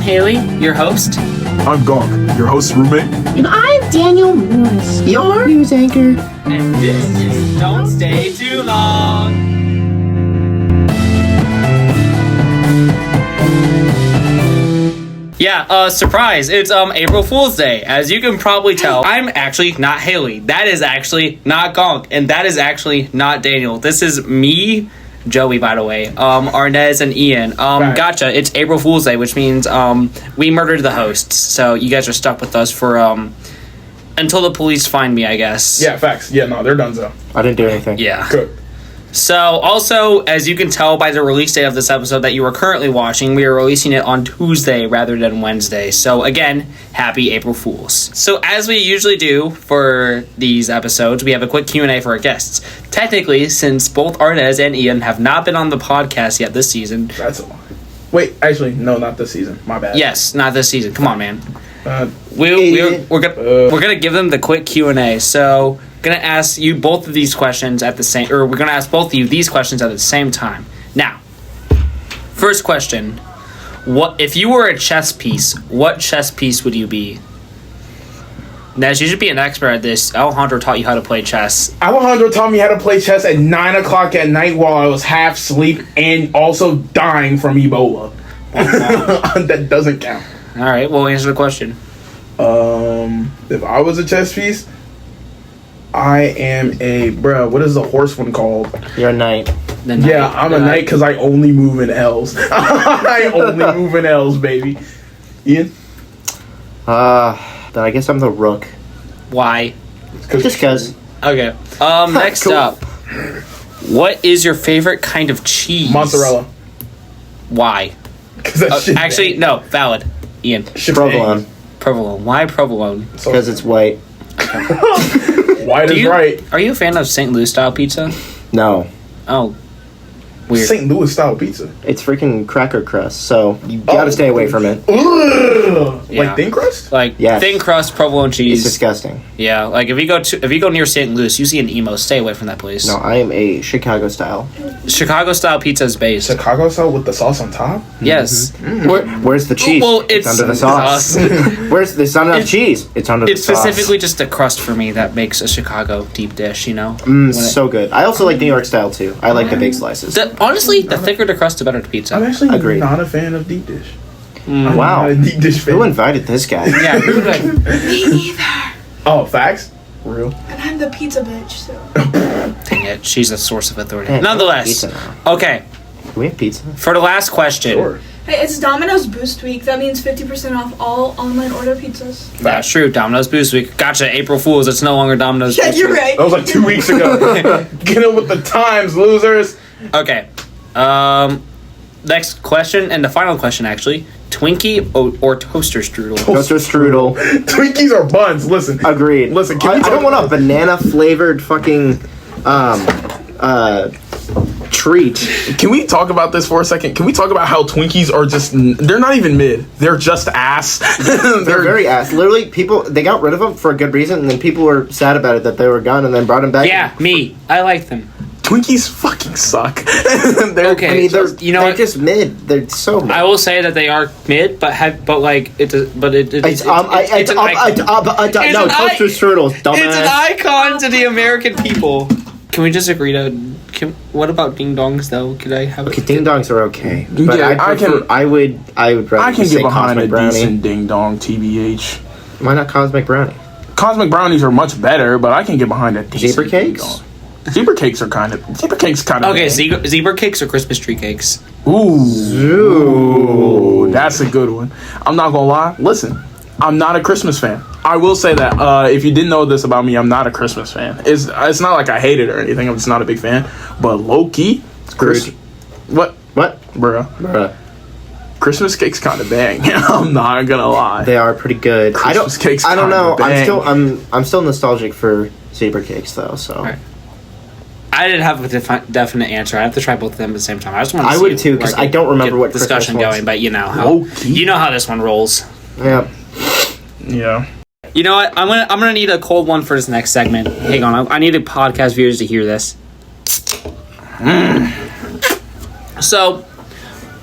Haley, your host. I'm Gonk, your host's roommate. And I'm Daniel Morris, your news anchor. And this is Don't Stay Too Long. Yeah, surprise. It's April Fool's Day. As you can probably tell, I'm actually not Haley. That is actually not Gonk. And that is actually not Daniel. This is me, Joey, by the way, Arnez and Ian. Right. Gotcha. It's April Fool's Day, which means we murdered the hosts. So you guys are stuck with us for until the police find me, I guess. Yeah, facts. Yeah, no, they're done, so. I didn't do anything. Yeah. Good. So, also, as you can tell by the release date of this episode that you are currently watching, we are releasing it on Tuesday rather than Wednesday. So, again, happy April Fools. So, as we usually do for these episodes, we have a quick Q&A for our guests. Technically, since both Arnez and Ian have not been on the podcast yet this season... That's a lie. Wait, actually, no, not this season. My bad. Yes, not this season. Come on, man. Idiot. We're gonna give them the quick Q&A. So... gonna ask you both of these questions at the same, or we're gonna ask both of you these questions at the same time. Now, first question: what if you were a chess piece? What chess piece would you be? Nez, you should be an expert at this. Alejandro taught you how to play chess. Alejandro taught me how to play chess at 9 o'clock at night while I was half asleep and also dying from Ebola. That doesn't count. All right, well, answer the question. If I was a chess piece, I am what is the horse one called? You're a knight. Yeah, I'm a knight because I only move in L's. I only move in L's, baby. Ian? Then I guess I'm the rook. Why? Just because. Okay. Next Cool. up, what is your favorite kind of cheese? Mozzarella. Why? Because that shit. Actually, no. Valid. Ian. Provolone. Provolone. Why provolone? Because it's white. White is right. Are you a fan of St. Louis style pizza? No. Oh, weird. St. Louis style pizza. It's freaking cracker crust, so you gotta stay away from it. Ugh. Yeah. Like thin crust? Like Yes. thin crust provolone cheese. It's disgusting. Yeah, like if you go near St. Louis, you see an emo. Stay away from that place. No, I am a Chicago style. Chicago style pizza is based. Chicago style with the sauce on top? Yes. Where's the cheese? Well, it's under the sauce. Where's there's not enough cheese? It's under It's the sauce. specifically just the crust for me that makes a Chicago deep dish. You know. So good. I also like New York style too. I like the big slices. Honestly, the thicker the crust, the better the pizza. I'm actually Agreed. not a fan of deep dish. I'm Wow. not a deep dish fan. Who invited this guy? Yeah. Me neither. Oh, facts? Real? And I'm the pizza bitch, so. Dang it, she's a source of authority. Hey, Nonetheless, pizza now. okay. Can we have pizza? For the last question. Sure. Hey, it's Domino's Boost Week. That means 50% off all online order pizzas. That's true. Domino's Boost Week. Gotcha. April Fools. It's no longer Domino's Yeah, Boost you're Week. right. That was like 2 weeks ago. Get it with the times, losers. Okay. Next question, and the final question, actually. Twinkie or toaster strudel? Toaster strudel. Twinkies are buns. Listen. Agreed. Listen, I don't want a banana flavored fucking treat. Can we talk about this for a second? Can we talk about how Twinkies are just... They're not even mid. They're just ass. They're very ass. Literally, they got rid of them for a good reason, and then people were sad about it that they were gone, and then brought them back. Yeah, me. I like them. Twinkies fucking suck. Okay. I mean, they're what? just mid. They're so mid. I will say that they are mid, but it's an toaster strudels, dumbass. It's an icon to the American people. Can we just agree to? What about ding dongs though? Could I have? Okay, ding dongs are okay, but Yeah, I would rather I can say get behind a Cosmic Brownie. decent ding dong, TBH. Why not Cosmic Brownie? Cosmic Brownies are much better, but I can get behind a decent Zebra cakes? ding dong. Zebra cakes kind of. Okay, zebra cakes or Christmas tree cakes? Ooh, that's a good one. I'm not gonna lie. Listen, I'm not a Christmas fan. I will say that if you didn't know this about me, I'm not a Christmas fan. It's not like I hate it or anything. I'm just not a big fan. But low key, What, Bruh. Christmas cakes kind of bang. I'm not gonna lie. They are pretty good. Christmas cakes I don't know. kinda I'm still nostalgic for zebra cakes though. So Right. I didn't have a definite answer. I have to try both of them at the same time. I just want to. I would too, 'cause I don't remember what discussion Christmas was. going, but you know Low-key. how this one rolls. yeah. Yeah. You know what? I'm gonna need a cold one for this next segment. Hang on, I need the podcast viewers to hear this. So,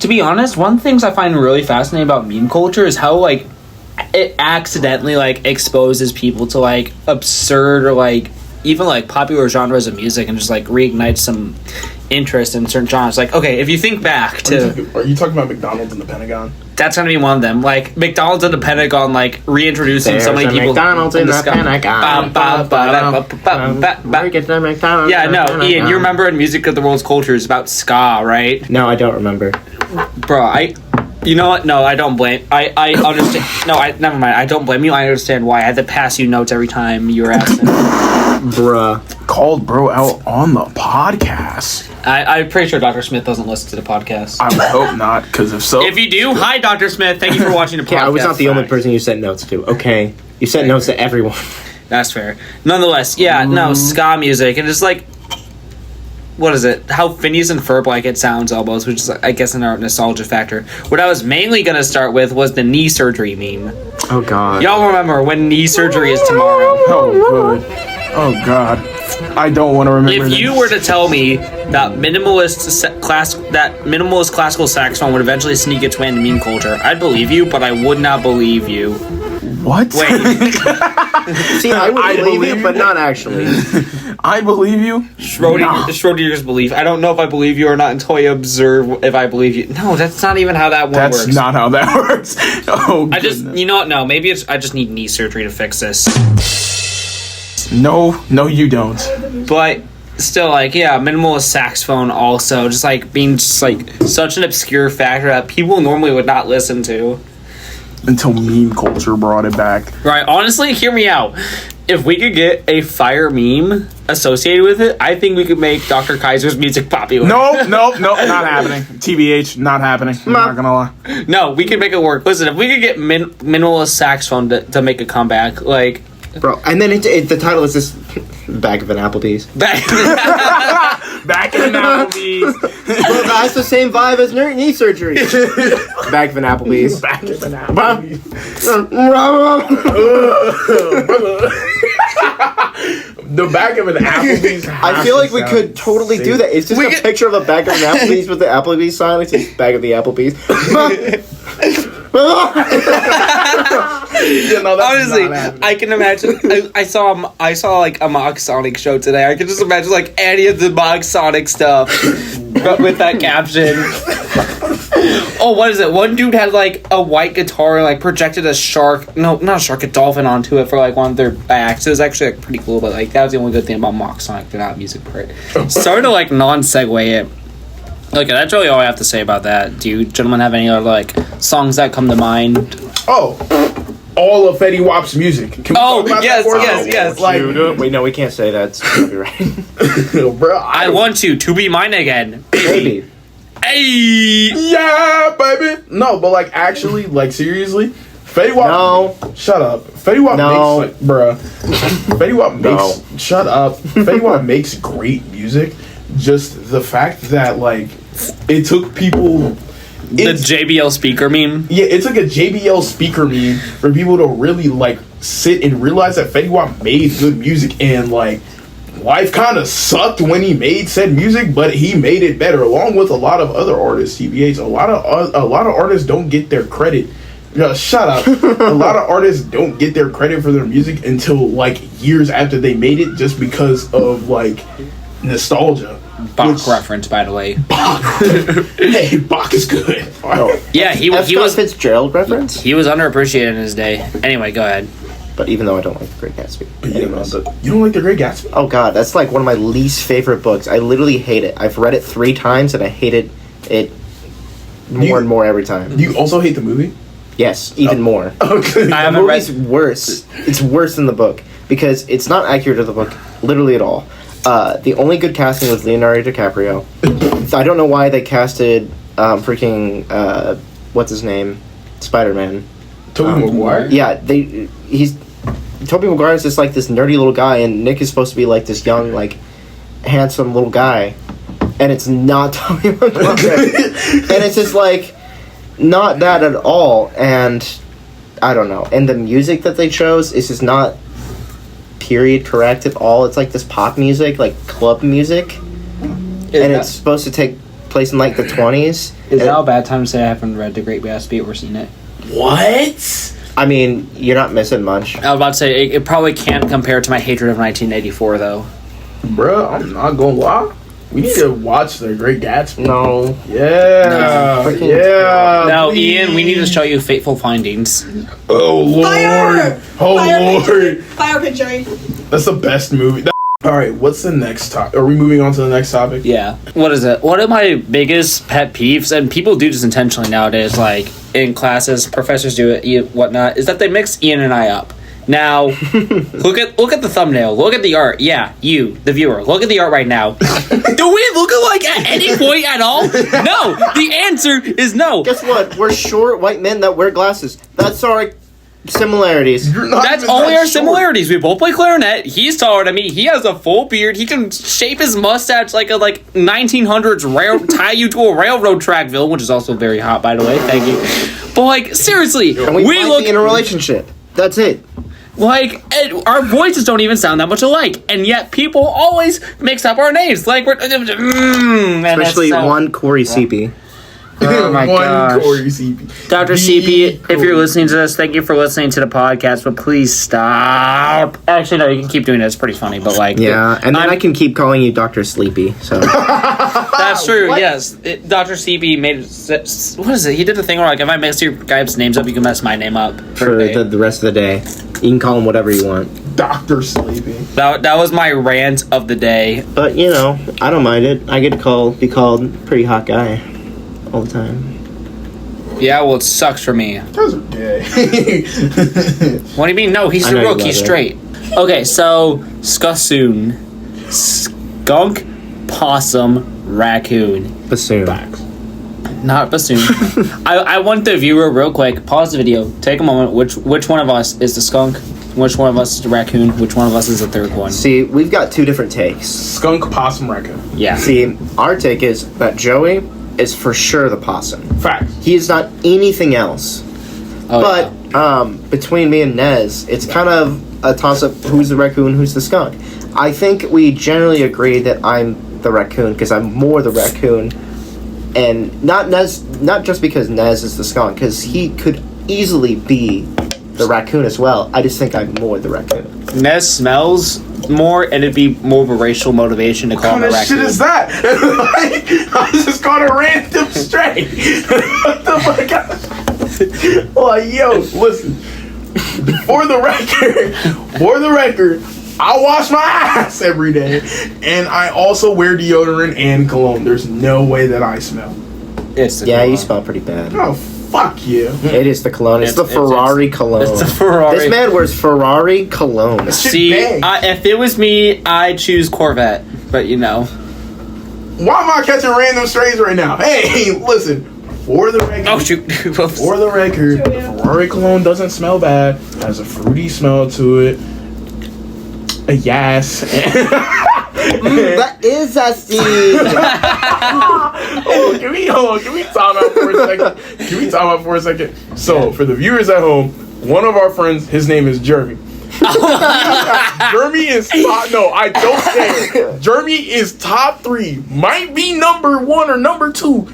To be honest, one of the things I find really fascinating about meme culture is how, like, it accidentally, like, exposes people to, like, absurd or, like, even, like, popular genres of music and just, like, reignites some interest in certain genres. Like, okay, if you think back to... Are you talking about McDonald's and the Pentagon? That's gonna be one of them. Like, McDonald's and the Pentagon, like, reintroducing There's so many a people... McDonald's in the sky. Pentagon. Get the McDonald's Yeah, in the no, Pentagon. Ian, you remember in Music of the World's Culture is about ska, right? No, I don't remember. Bro, you know what? No, I don't blame... I understand... No, never mind. I don't blame you. I understand why. I had to pass you notes every time you were absent. Bruh. Called bro out on the podcast. I'm pretty sure Dr. Smith doesn't listen to the podcast. I would hope not, because if so... If you do, hi, Dr. Smith. Thank you for watching the podcast. Yeah, I was not the only person you sent notes to. Okay. You sent notes to everyone. That's fair. Nonetheless, yeah, no, ska music. And it's like... What is it? How Phineas and Ferb like it sounds almost, which is, I guess, in our nostalgia factor. What I was mainly going to start with was the knee surgery meme. Oh, God. Y'all remember when knee surgery is tomorrow? Oh, good. Oh, God. I don't want to remember If you were to tell me that minimalist classical saxophone would eventually sneak its way into meme culture, I'd believe you, but I would not believe you. What? Wait. See, I would believe believe you, but not actually. I believe you? Schrodinger's belief. I don't know if I believe you or not until I observe if I believe you. No, that's not even how that one works. That's not how that works. Oh, You know what? No, maybe I just need knee surgery to fix this. No, you don't. But still, like, yeah, minimalist saxophone also just like being just like such an obscure factor that people normally would not listen to. Until meme culture brought it back. Right, honestly, hear me out. If we could get a fire meme associated with it, I think we could make Dr. Kaiser's music popular. No, not happening. TBH, not happening. I'm not gonna lie. No, we can make it work. Listen, if we could get minimalist saxophone to make a comeback, like... Bro, and then the title is just Back of an Applebee's. Back in Applebee's. Well, that's the same vibe as knee surgery. Back of an Applebee's. Back in Applebee's. The back of an Applebee's. I feel like we could totally do that. It's just a picture of a back of an Applebee's with the Applebee's sign. It's just back of the Applebee's. Honestly, I can imagine. I saw like a Mock Sonic show today. I can just imagine like any of the Mock Sonic stuff, but with that caption. Oh, what is it? One dude had like a white guitar and like projected a shark. No, not a shark, a dolphin onto it for like one of their backs. It was actually like pretty cool, but like that was the only good thing about Mock Sonic. They're not music part. Starting to like non-segue it. Okay, that's really all I have to say about that. Do you gentlemen have any other like songs that come to mind? Oh, all of Fetty Wap's music. Can we talk about that for a minute? yes. Like, Wait, no, we can't say that. It's copyright. bro, I want to be mine again. Baby. Hey! Yeah, baby. No, but like actually, like seriously, Fetty Wap. No. Shut up. Fetty Wap No. makes like, bruh. Fetty Wap makes. No. Shut up. Fetty Wap makes great music. Just the fact that like it took people. The JBL speaker meme. Yeah, it took a JBL speaker meme for people to really like sit and realize that Fetty Wap made good music, and like life kind of sucked when he made said music, but he made it better along with a lot of other artists. TBH, a lot of artists don't get their credit. Shut up. A lot of artists don't get their credit for their music until like years after they made it, just because of like nostalgia. Bach reference, by the way. Bach. Hey, Bach is good. Oh. Yeah, he Scott was Fitzgerald reference. he was underappreciated in his day. Anyway, go ahead. But even though I don't like The Great Gatsby. Anyways. You don't like The Great Gatsby? Oh god, that's like one of my least favorite books. I literally hate it. I've read it 3 times and I hated it more and more every time. You also hate the movie? Yes, even more. Okay. I The haven't movie's read. worse. It's worse than the book because it's not accurate to the book, literally at all. The only good casting was Leonardo DiCaprio. I don't know why they casted what's his name, Spider-Man. Tobey Maguire? Yeah, Tobey Maguire is just like this nerdy little guy, and Nick is supposed to be like this young, like handsome little guy, and it's not Tobey Maguire, and it's just like not that at all. And I don't know. And the music that they chose is just not period correct at all. It's like this pop music, like club music, and it's supposed to take place in like the 20s. Is now a bad time to say I haven't read The Great Gatsby or seen it? What? I mean, you're not missing much. I was about to say, it probably can't compare to my hatred of 1984, though. Bruh, I'm not gonna lie. We need to watch The Great Gatsby. No. Yeah. No. Yeah. No, please. Ian, we need to show you Fateful Findings. Oh, Lord. Fire! Oh, Fire Lord. picture. Fire picture. That's the best movie. All right, what's the next topic? Are we moving on to the next topic? Yeah. What is it? One of my biggest pet peeves, and people do this intentionally nowadays, like in classes, professors do it, whatnot, is that they mix Ian and I up. Now, look at the thumbnail. Look at the art. Yeah, you, the viewer. Look at the art right now. Do we look alike at any point at all? No. The answer is no. Guess what? We're short white men that wear glasses. That's our similarities. You're not That's even only that our short. similarities. We both play clarinet. He's taller than me. He has a full beard. He can shape his mustache like a 1900s tie you to a railroad track, Bill, which is also very hot, by the way. Thank you. But seriously, And we might look be in a relationship. That's it. our voices don't even sound that much alike, and yet people always mix up our names. Like we're and that's Especially so- one Corey CP. Oh my One gosh. Corey CP. Dr. CP, if you're listening to this, thank you for listening to the podcast, but please stop. Actually, no, you can keep doing it. It's pretty funny, but Yeah, and then I can keep calling you Dr. Sleepy. So That's true, What? yes. Dr. CP made it. What is it? He did the thing where, like, if I mess your guys' names up, you can mess my name up. for the rest of the day, you can call him whatever you want. Dr. Sleepy. That was my rant of the day. But you know, I don't mind it. I get to be called pretty hot guy all the time. Yeah, well, it sucks for me. Those are gay. What do you mean? No, he's I the know you rook. love He's it. straight. Okay, so Skassoon. Skunk, possum, raccoon. Bassoon. Not bassoon. I want the viewer real quick. Pause the video. Take a moment. Which one of us is the skunk? Which one of us is the raccoon? Which one of us is the third one? See, we've got two different takes. Skunk, possum, raccoon. Yeah. See, our take is that Joey is for sure the possum. Facts. He is not anything else. Oh, But between me and Nez, it's kind of a toss-up. Who's the raccoon? Who's the skunk? I think we generally agree that I'm the raccoon because I'm more the raccoon, and not just because Nez is the skunk, because he could easily be the raccoon as well. I just think I'm more the raccoon. Nez smells more, and it'd be more of a racial motivation to call him a What kind of shit raccoon. is that? Like, I just called a random stray. What the fuck? Like, yo, listen. For the record, I wash my ass every day, and I also wear deodorant and cologne. There's no way that I smell. It's the Yeah, you cologne. smell pretty bad. Oh, fuck you. It is the cologne. It's the Ferrari cologne. It's a Ferrari. This man wears Ferrari cologne. See, bang. if it was me, I'd choose Corvette. But you know, Why am I catching random strays right now? Hey, listen. For the record, oh shoot, For the record, Sure, yeah. Ferrari cologne doesn't smell bad. Has a fruity smell to it. Yes. That is a Steve. Hold on, can we time out for a second? So, for the viewers at home, one of our friends, his name is Jeremy. Jeremy is I don't care. Jeremy is top 3, might be number 1 or number 2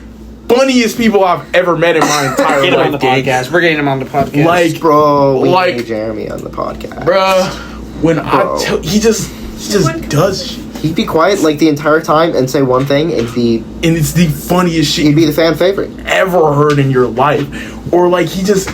funniest people I've ever met in my entire get him on the life. gang. podcast. We're getting him on the podcast. Like, Bro, we Like- need Jeremy on the podcast. bruh, when Bro. I tell, he just does shit. He'd be quiet like the entire time and say one thing, and And it's the funniest shit he'd be the fan favorite. ever heard in your life. Or like he does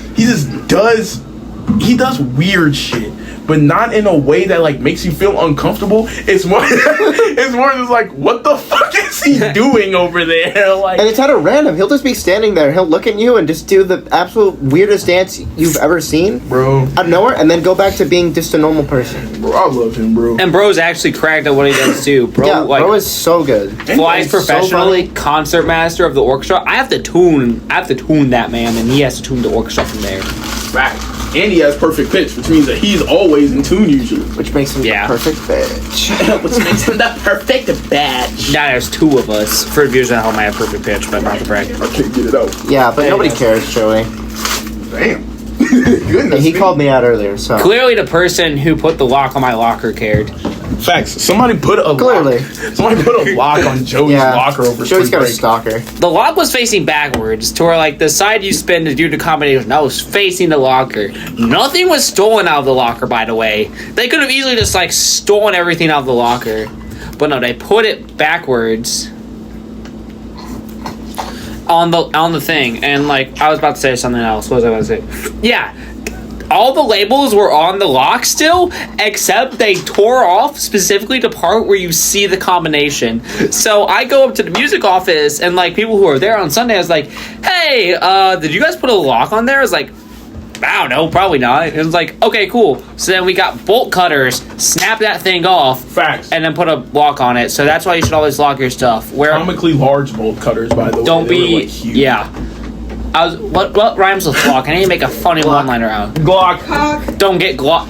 weird shit, but not in a way that like makes you feel uncomfortable. It's more just like, what the fuck is he doing over there? Like, And it's at a random. He'll just be standing there. He'll look at you and just do the absolute weirdest dance you've ever seen bro, out of nowhere, and then go back to being just a normal person. I love him, bro. and bro's actually cracked at what he does too. Bro, Yeah, like bro is so good. flies It's so professionally, funny. concert master of the orchestra. I have to tune that man, and he has to tune the orchestra from there. Fact. And he has perfect pitch, which means that he's always in tune usually. Which makes him Yeah. the perfect bitch. Which makes him the perfect batch. Now there's 2 of us. For viewers at home, I have perfect pitch, but not the brag. I can't get it out. Yeah, but nobody cares, Joey. Damn. Goodness. And he called me out earlier, so Clearly, the person who put the lock on my locker cared. Facts. Somebody put a Clearly. Somebody put a lock on Joey's locker over Joey's spring got a break. stalker. The lock was facing backwards to where like the side you spin to do the combination that was facing the locker. Nothing was stolen out of the locker, by the way. They could have easily just like stolen everything out of the locker. But no, they put it backwards on the thing. And like I was about to say something else. What was I about to say? Yeah. All the labels were on the lock still, except they tore off specifically the part where you see the combination. So I go up to the music office, and like people who are there on Sunday, I was like, "Hey, did you guys put a lock on there?" I was like, "I don't know, probably not." It was like, "Okay, cool." So then we got bolt cutters, snap that thing off, Facts. and then put a lock on it. So that's why you should always lock your stuff. Where Comically large bolt cutters, by the way. don't They were, be, like, huge. yeah. I was what rhymes with Glock? I need to make a funny one-liner out. Glock. Cock. Don't get Glock.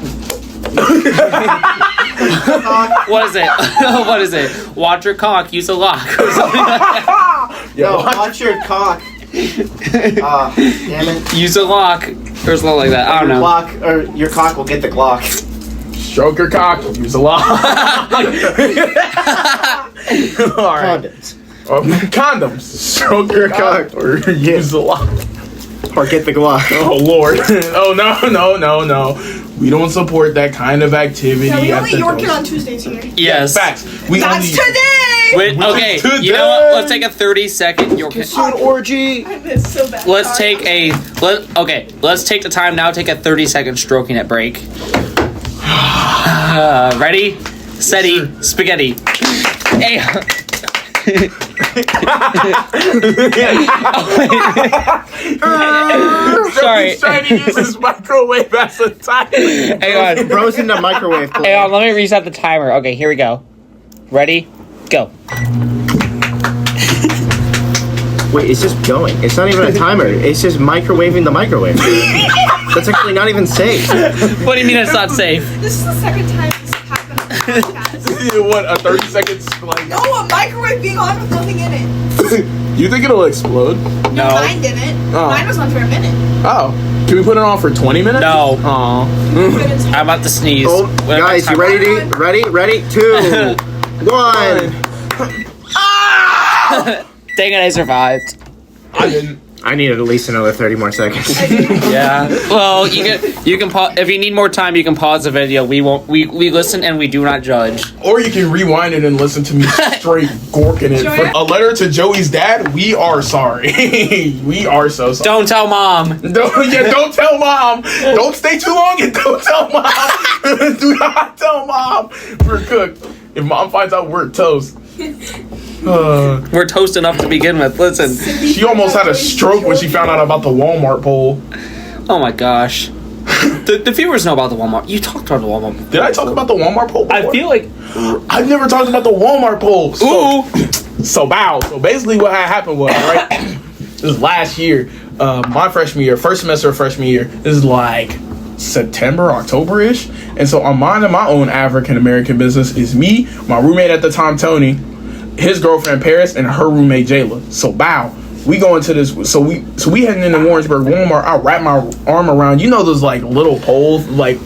What is it? What is it? Watch your cock. Use a lock. Or something like that. No, watch your cock. Damn it. Use a lock or something like that. I don't Your know. lock, or your cock will get the Glock. Stroke your cock. Use a lock. All right. Condoms. Condoms. Stroke your cock or use a lock. Or get the Glock. Oh Lord. Oh no. We don't support that kind of activity. Yeah, we at only the York it door. on Tuesdays here. Yes. Facts. We That's only. today! Wait, okay. You know what? Let's take a 30-second. It's an orgy. I miss so bad. Let's Sorry. take let's take the time now. Take a 30-second stroking it break. Ready, steady, spaghetti. Hey. Sorry. He's trying to use his microwave as a timer. Hang on. Bro's in the microwave. Hang on. Let me reset the timer. Okay, here we go. Ready? Go. Wait, it's just going. It's not even a timer. It's just microwaving the microwave. That's actually not even safe. What do you mean it's not safe? This is the second time this happened on the podcast. What, a 30 seconds? Like, No, a microwave being on with nothing in it. you think it'll explode? No. Mine didn't. Oh. Mine was on for a minute. Oh. Can we put it on for 20 minutes? No. Aw. I'm about to sneeze. Oh, When guys, my you timer- ready? Ready? 2, 1. Dang it! I survived. I didn't. I needed at least another 30 more seconds. Yeah. Well, you can pause if you need more time. You can pause the video. We won't. We listen and we do not judge. Or you can rewind it and listen to me straight gorking it. Joey? For a letter to Joey's dad, we are sorry. We are so sorry. Don't tell mom. Don't tell mom. Don't stay too long and don't tell mom. Do not tell mom. We're cooked. If mom finds out, we're toast. We're toast enough to begin with. Listen. She almost had a stroke when she found out about the Walmart poll. Oh my gosh. The viewers know about the Walmart. You talked about the Walmart. Did I talk about the Walmart poll before? I feel like. I've never talked about the Walmart poll. So basically what had happened was, right, this was last year, my freshman year, first semester of freshman year, this is like September, October-ish. And so I'm minding my own African-American business. Is me, my roommate at the time, Tony, his girlfriend, Paris, and her roommate, Jayla. So we go into this, so we heading into Warrensburg Walmart. I wrap my arm around, you know those like little poles, like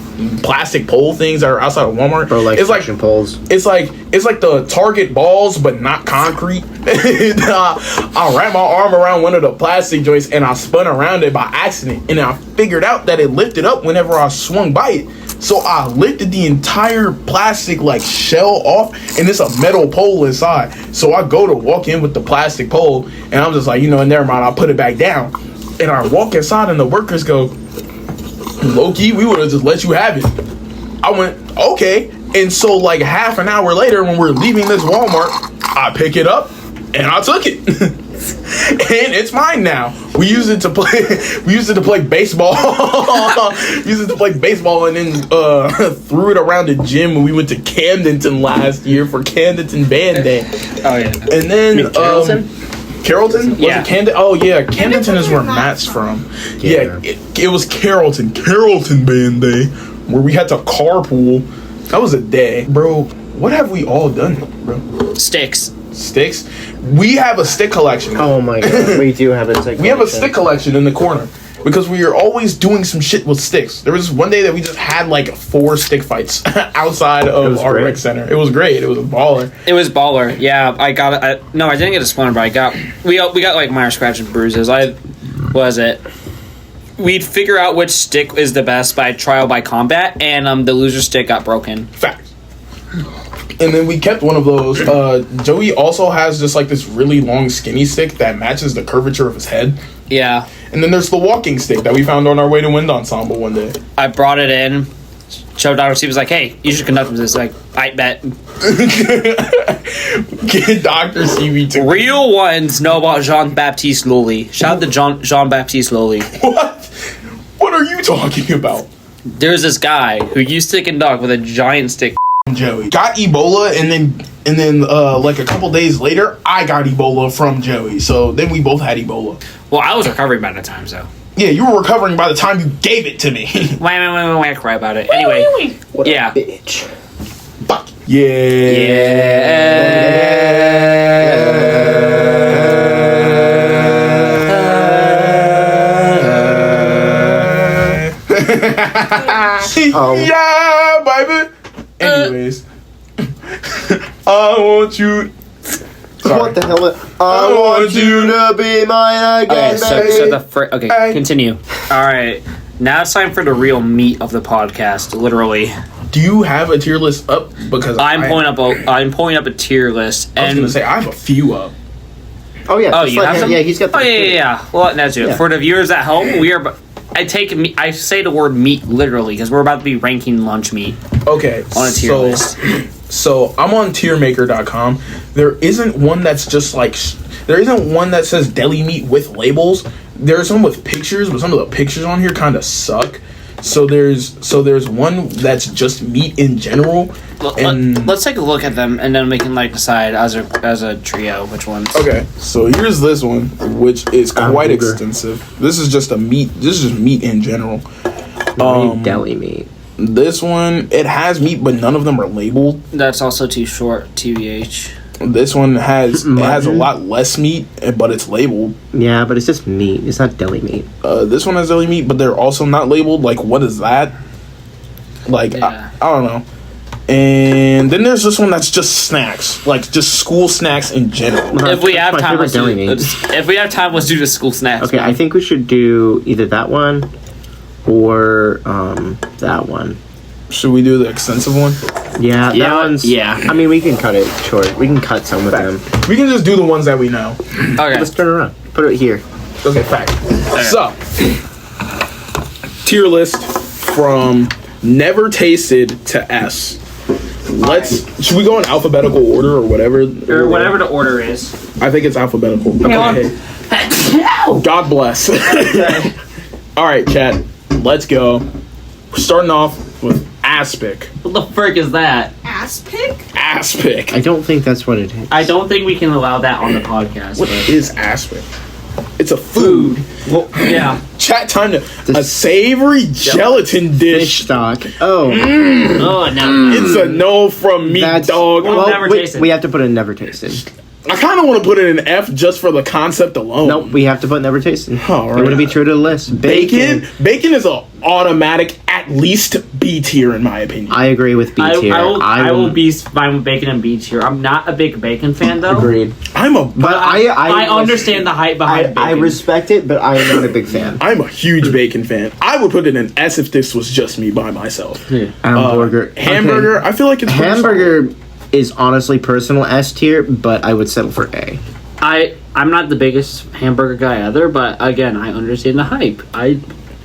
plastic pole things that are outside of Walmart. Or like it's like poles. It's like the Target balls, but not concrete. I wrapped my arm around one of the plastic joints and I spun around it by accident, and I figured out that it lifted up whenever I swung by it. So I lifted the entire plastic like shell off, and it's a metal pole inside. So I go to walk in with the plastic pole, and I'm just like, never mind, I'll put it back down. And I walk inside, and the workers go, low-key, we would have just let you have it. I went, okay. And so like half an hour later, when we're leaving this Walmart, I pick it up and I took it. And it's mine now. We use it to play baseball. Use it to play baseball, and then threw it around the gym when we went to Camdenton last year for Camdenton Band Day. Oh yeah. And then Carrollton? Was Yeah. it Camden? Oh yeah, Camdenton Camdenton's is where where Matt's Matt's from. Yeah, it was Carrollton Band Day, where we had to carpool. That was a day, bro. What have we all done, bro? Sticks. Sticks. We have a stick collection. Oh my god, we do have a stick. We have a stick collection in the corner. We because we were always doing some shit with sticks. There was one day that we just had like 4 stick fights outside of our rec center. It was great. It was a baller. It was baller. Yeah, I got it. No, I didn't get a splinter, but we got like minor scratches and bruises. We'd figure out which stick is the best by trial by combat, and the loser stick got broken. Facts. And then we kept one of those. Joey also has just like this really long skinny stick that matches the curvature of his head. Yeah. And then there's the walking stick that we found on our way to Wind Ensemble one day. I brought it in. Showed Dr. C was like, "Hey, you should conduct with this." Like, I bet. Get Dr. CB to Real ones know about Jean-Baptiste Lully. Shout out to Jean-Baptiste Lully. What? What are you talking about? There's this guy who used to conduct with a giant stick. Joey got Ebola, and then like a couple days later, I got Ebola from Joey. So then we both had Ebola. Well, I was recovering by the time, so. Yeah, you were recovering by the time you gave it to me. Why cry about it? Anyway, What yeah. a bitch. Fuck. Yeah, baby. Anyways, I want you. Sorry. What the hell? I want you to be mine again, Okay, okay, continue. All right, now it's time for the real meat of the podcast. Literally, Do you have a tier list up? Because I'm pulling up a tier list, I was and gonna say I have a few up. Oh yeah. oh, just you let have him- some? Yeah, he's got. Oh yeah. Well, that's it. Yeah. For the viewers at home, we are. I say the word meat literally because we're about to be ranking lunch meat Okay, on a tier list. So I'm on tiermaker.com. There isn't one that's just like there isn't one that says deli meat with labels. There's some with pictures, but some of the pictures on here kind of suck. So there's one that's just meat in general. And Let's take a look at them, and then we can like decide as a trio which ones. okay, so here's this one, which is quite Hamburger. extensive. This is just meat in general. Deli meat. This one, it has meat, but none of them are labeled. That's also too short. TBH. This one has a Mutton? lot less meat, but it's labeled. Yeah, but it's just meat. It's not deli meat. This one has deli meat, but they're also not labeled. Like, what is that? Like, Yeah. I don't know. And then there's this one that's just snacks, like just school snacks in general. If we have my time, favorite deli meat. let's do the school snacks. Okay, I think we should do either that one or that one. Should we do the extensive one? Yeah, that one's. yeah. I mean, we can cut it short. We can cut some of them. We can just do the ones that we know. Okay. Let's turn around. Put it here. Okay, fact. So, tier list from never tasted to S. Should we go in alphabetical order or whatever? Or whatever the order is. I think it's alphabetical. Okay. God bless. All right, chat. Let's go. We're starting off with aspic. What the frick is that? Ass pick? Aspic. I don't think that's what it is. I don't think we can allow that on the podcast. What but- is aspic? It's a food. Well, yeah. Chat time to a savory gelatin Fish dish. stock. Oh, Oh no. It's a no from me, that's dog. Well, never tasted. we have to put in never tasted. I kind of want to put it in F just for the concept alone. Nope, we have to put never tasted. All It would right. be true to the list. Bacon is a automatic at least B tier in my opinion. I agree with B tier. I will be fine with bacon and B tier. I'm not a big bacon fan though. agreed. But I understand the hype behind bacon. I respect it, but I am not a big fan. I'm a huge bacon fan. I would put it in S if this was just me by myself. Hamburger. Hamburger. Okay. I feel like it's pretty Hamburger is honestly personal S tier, but I would settle for A. I'm not the biggest hamburger guy either, but again, I understand the hype.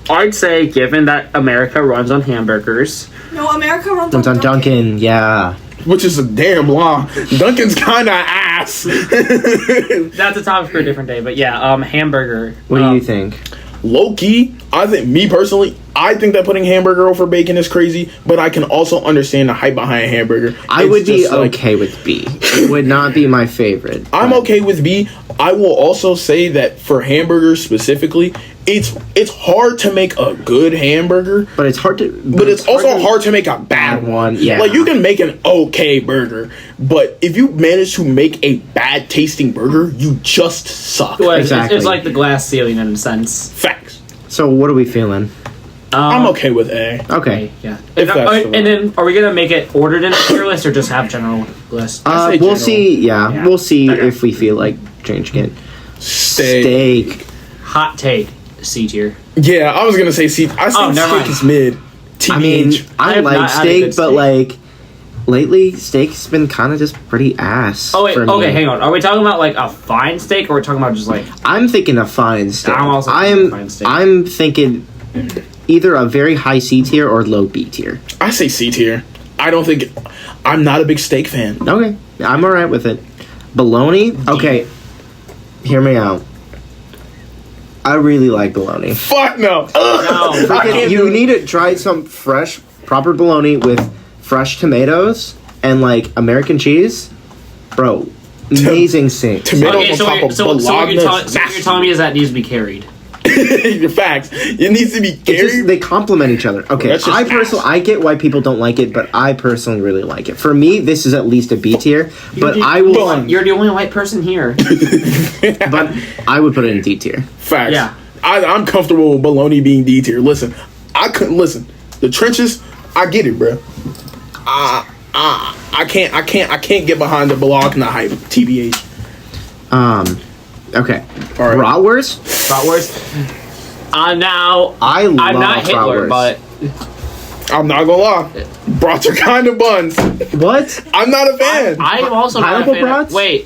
I'd say, given that America runs on hamburgers, No, America runs It's on Dunkin', yeah. solid, which is a damn lie. Dunkin's kind of ass. that's a topic for a different day. But yeah, hamburger. What do you think? Low key, I think me personally, I think that putting hamburger over bacon is crazy, but I can also understand the hype behind hamburger. I It's would be just like- okay with B. It would not be my favorite. I'm but- okay with B. I will also say that for hamburgers specifically, it's hard to make a good hamburger, But it's hard to. but it's also hard to make a bad one. Yeah. Like you can make an okay burger, but if you manage to make a bad tasting burger, you just suck. Well, Exactly. it's like the glass ceiling in a sense. Facts. So what are we feeling? I'm okay with A. Okay. Yeah. If that's the And then, are we gonna make it ordered in a tier list or just have general list? I say We'll general. see. Yeah. We'll see Okay. if we feel like changing it. Steak. Hot take, C tier. Yeah, I was gonna say C. I Oh, think never steak mind. is mid. TBH. I mean, I have like not had a steak, good but steak. like lately, steak's been kind of just pretty ass. Oh wait, for okay, me. hang on. Are we talking about like a fine steak, or we're talking about just like? I'm thinking a fine steak. I'm also thinking a fine steak. I'm thinking either a very high C tier or low B tier. I say C tier. I don't think. I'm not a big steak fan. Okay, I'm alright with it. Bologna. Okay, hear me out. I really like bologna. Fuck no. No, I can't You do it. need to try some fresh, proper bologna with fresh tomatoes and like American cheese, bro. Amazing thing. Tomatoes Okay, on so, top wait, of so, what bologna. you're telling me is that needs to be carried. Your facts. It needs to be It's just, carried. they complement each other. Okay, That's just I get why people don't like it, but I personally really like it. For me, this is at least a B tier, but I will. You're the only white person here. But I would put it in D tier. Facts. Yeah. I'm comfortable with bologna being D tier. Listen, I couldn't listen. The trenches, I get it, bro. I can't get behind the Bologna hype. TBH. Okay, All right. bratwurst. Bratwurst. Now, I love I'm not Hitler, bratwurst. but I'm not gonna lie. Brats are kind of buns. What? I'm not a fan. I'm also not a Pineapple fan. brats? Wait,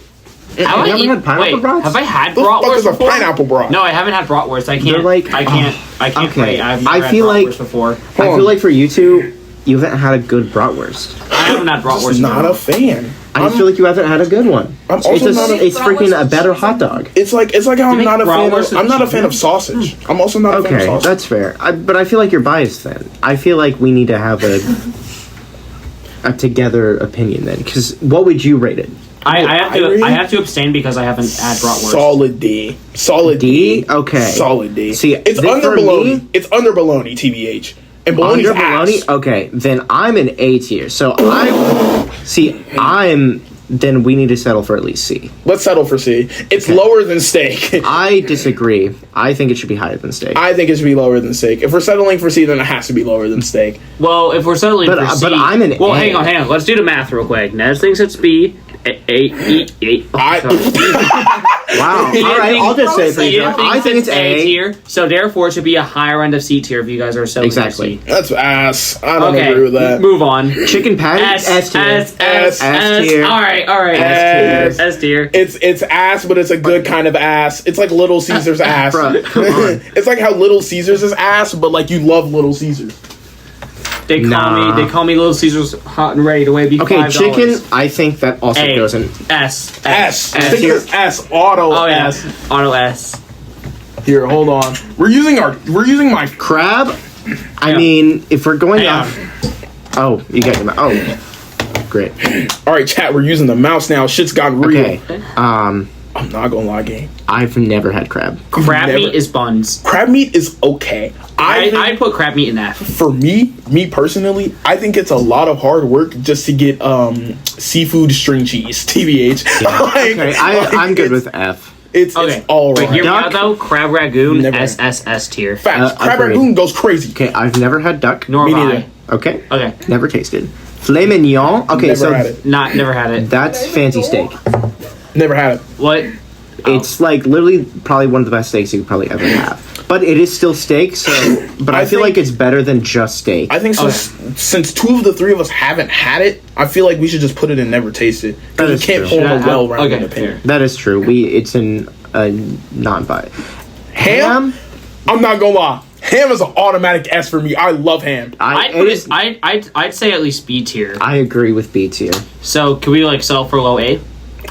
You haven't had pineapple brats? have I had What the fuck bratwurst is a before? pineapple brat? No, I haven't had bratwurst. I can't. They're like- I can't. I can't. Okay. Wait, I've never I had feel like- bratwurst before. I on. feel like for you two, you haven't had a good bratwurst. I haven't had bratwurst. Just not before. a fan. I just feel like you haven't had a good one. I'm also it's not a- it's freaking a better hot dog. It's like how I'm make not a fan. bratwurst I'm not a with fan of sausage. I'm also not a fan of Okay, sausage. that's fair. But I feel like you're biased then. I feel like we need to have a together opinion then. Because what would you rate it? I have to abstain because I haven't had bratwurst. Solid D. Solid D? D. Okay. Solid D. See, it's then under for bologna. me- It's under bologna. TBH. And bologna's Under bologna? ass. Okay, then I'm an A tier. So then we need to settle for at least C. Let's settle for C. It's lower than steak. I disagree. I think it should be higher than steak. I think it should be lower than steak. If we're settling for C, then it has to be lower than steak. Well, if we're settling But- for C, but I'm an well, A. hang on. Let's do the math real quick. Nez thinks it's B. I- Wow. All right, I'll just say it for you. I think it's A. tier, so therefore it should be a higher end of C tier if you guys are settling Exactly. for C. That's ass. I don't Okay, agree with that. move on. Chicken patty? S tier. S tier. All right. S. S tier. It's ass, but it's a good kind of ass. It's like Little Caesar's ass. Bruh, come on. It's like how Little Caesar's is ass, but like you love Little Caesars. They call me Little Caesars hot and ready to weigh be Okay, $5. chicken, I think that also A. goes in. S. S. I S. think it's S. Auto Oh yeah. S. Auto S. Here, hold on. We're using my Crab? I Yeah. mean, if we're going Hang off. Oh, you got your mouth. Oh, great. All right, chat. We're using the mouse now. Shit's gotten real. Okay. I'm not gonna lie, gang. I've never had crab. Crab Never. meat is buns. Crab meat is okay. I put crab meat in F. For me personally, I think it's a lot of hard work just to get seafood string cheese. TBH. Like, Okay, I'm good with F. It's Okay. all Wait, right. hear me out Duck? though. Crab ragoon Never. S tier. Facts. Crab agreed. ragoon goes crazy. Okay, I've never had duck. Nor Me have neither. Okay. Okay. Never tasted. Filet mignon. Okay, Never so had it. Never had it. that's fancy steak. Never had it. What? It's like literally probably one of the best steaks you could probably ever have. But it is still steak, so. But I feel think- like it's better than just steak. I think since two of the three of us haven't had it, I feel like we should just put it in never taste it. That Because is we can't true. form a well-rounded Okay, opinion. That is true. It's in a non-bite. Ham? I'm not gonna lie. Ham is an automatic S for me. I love ham. I'd say at least B tier. I agree with B tier. So can we like sell for low A?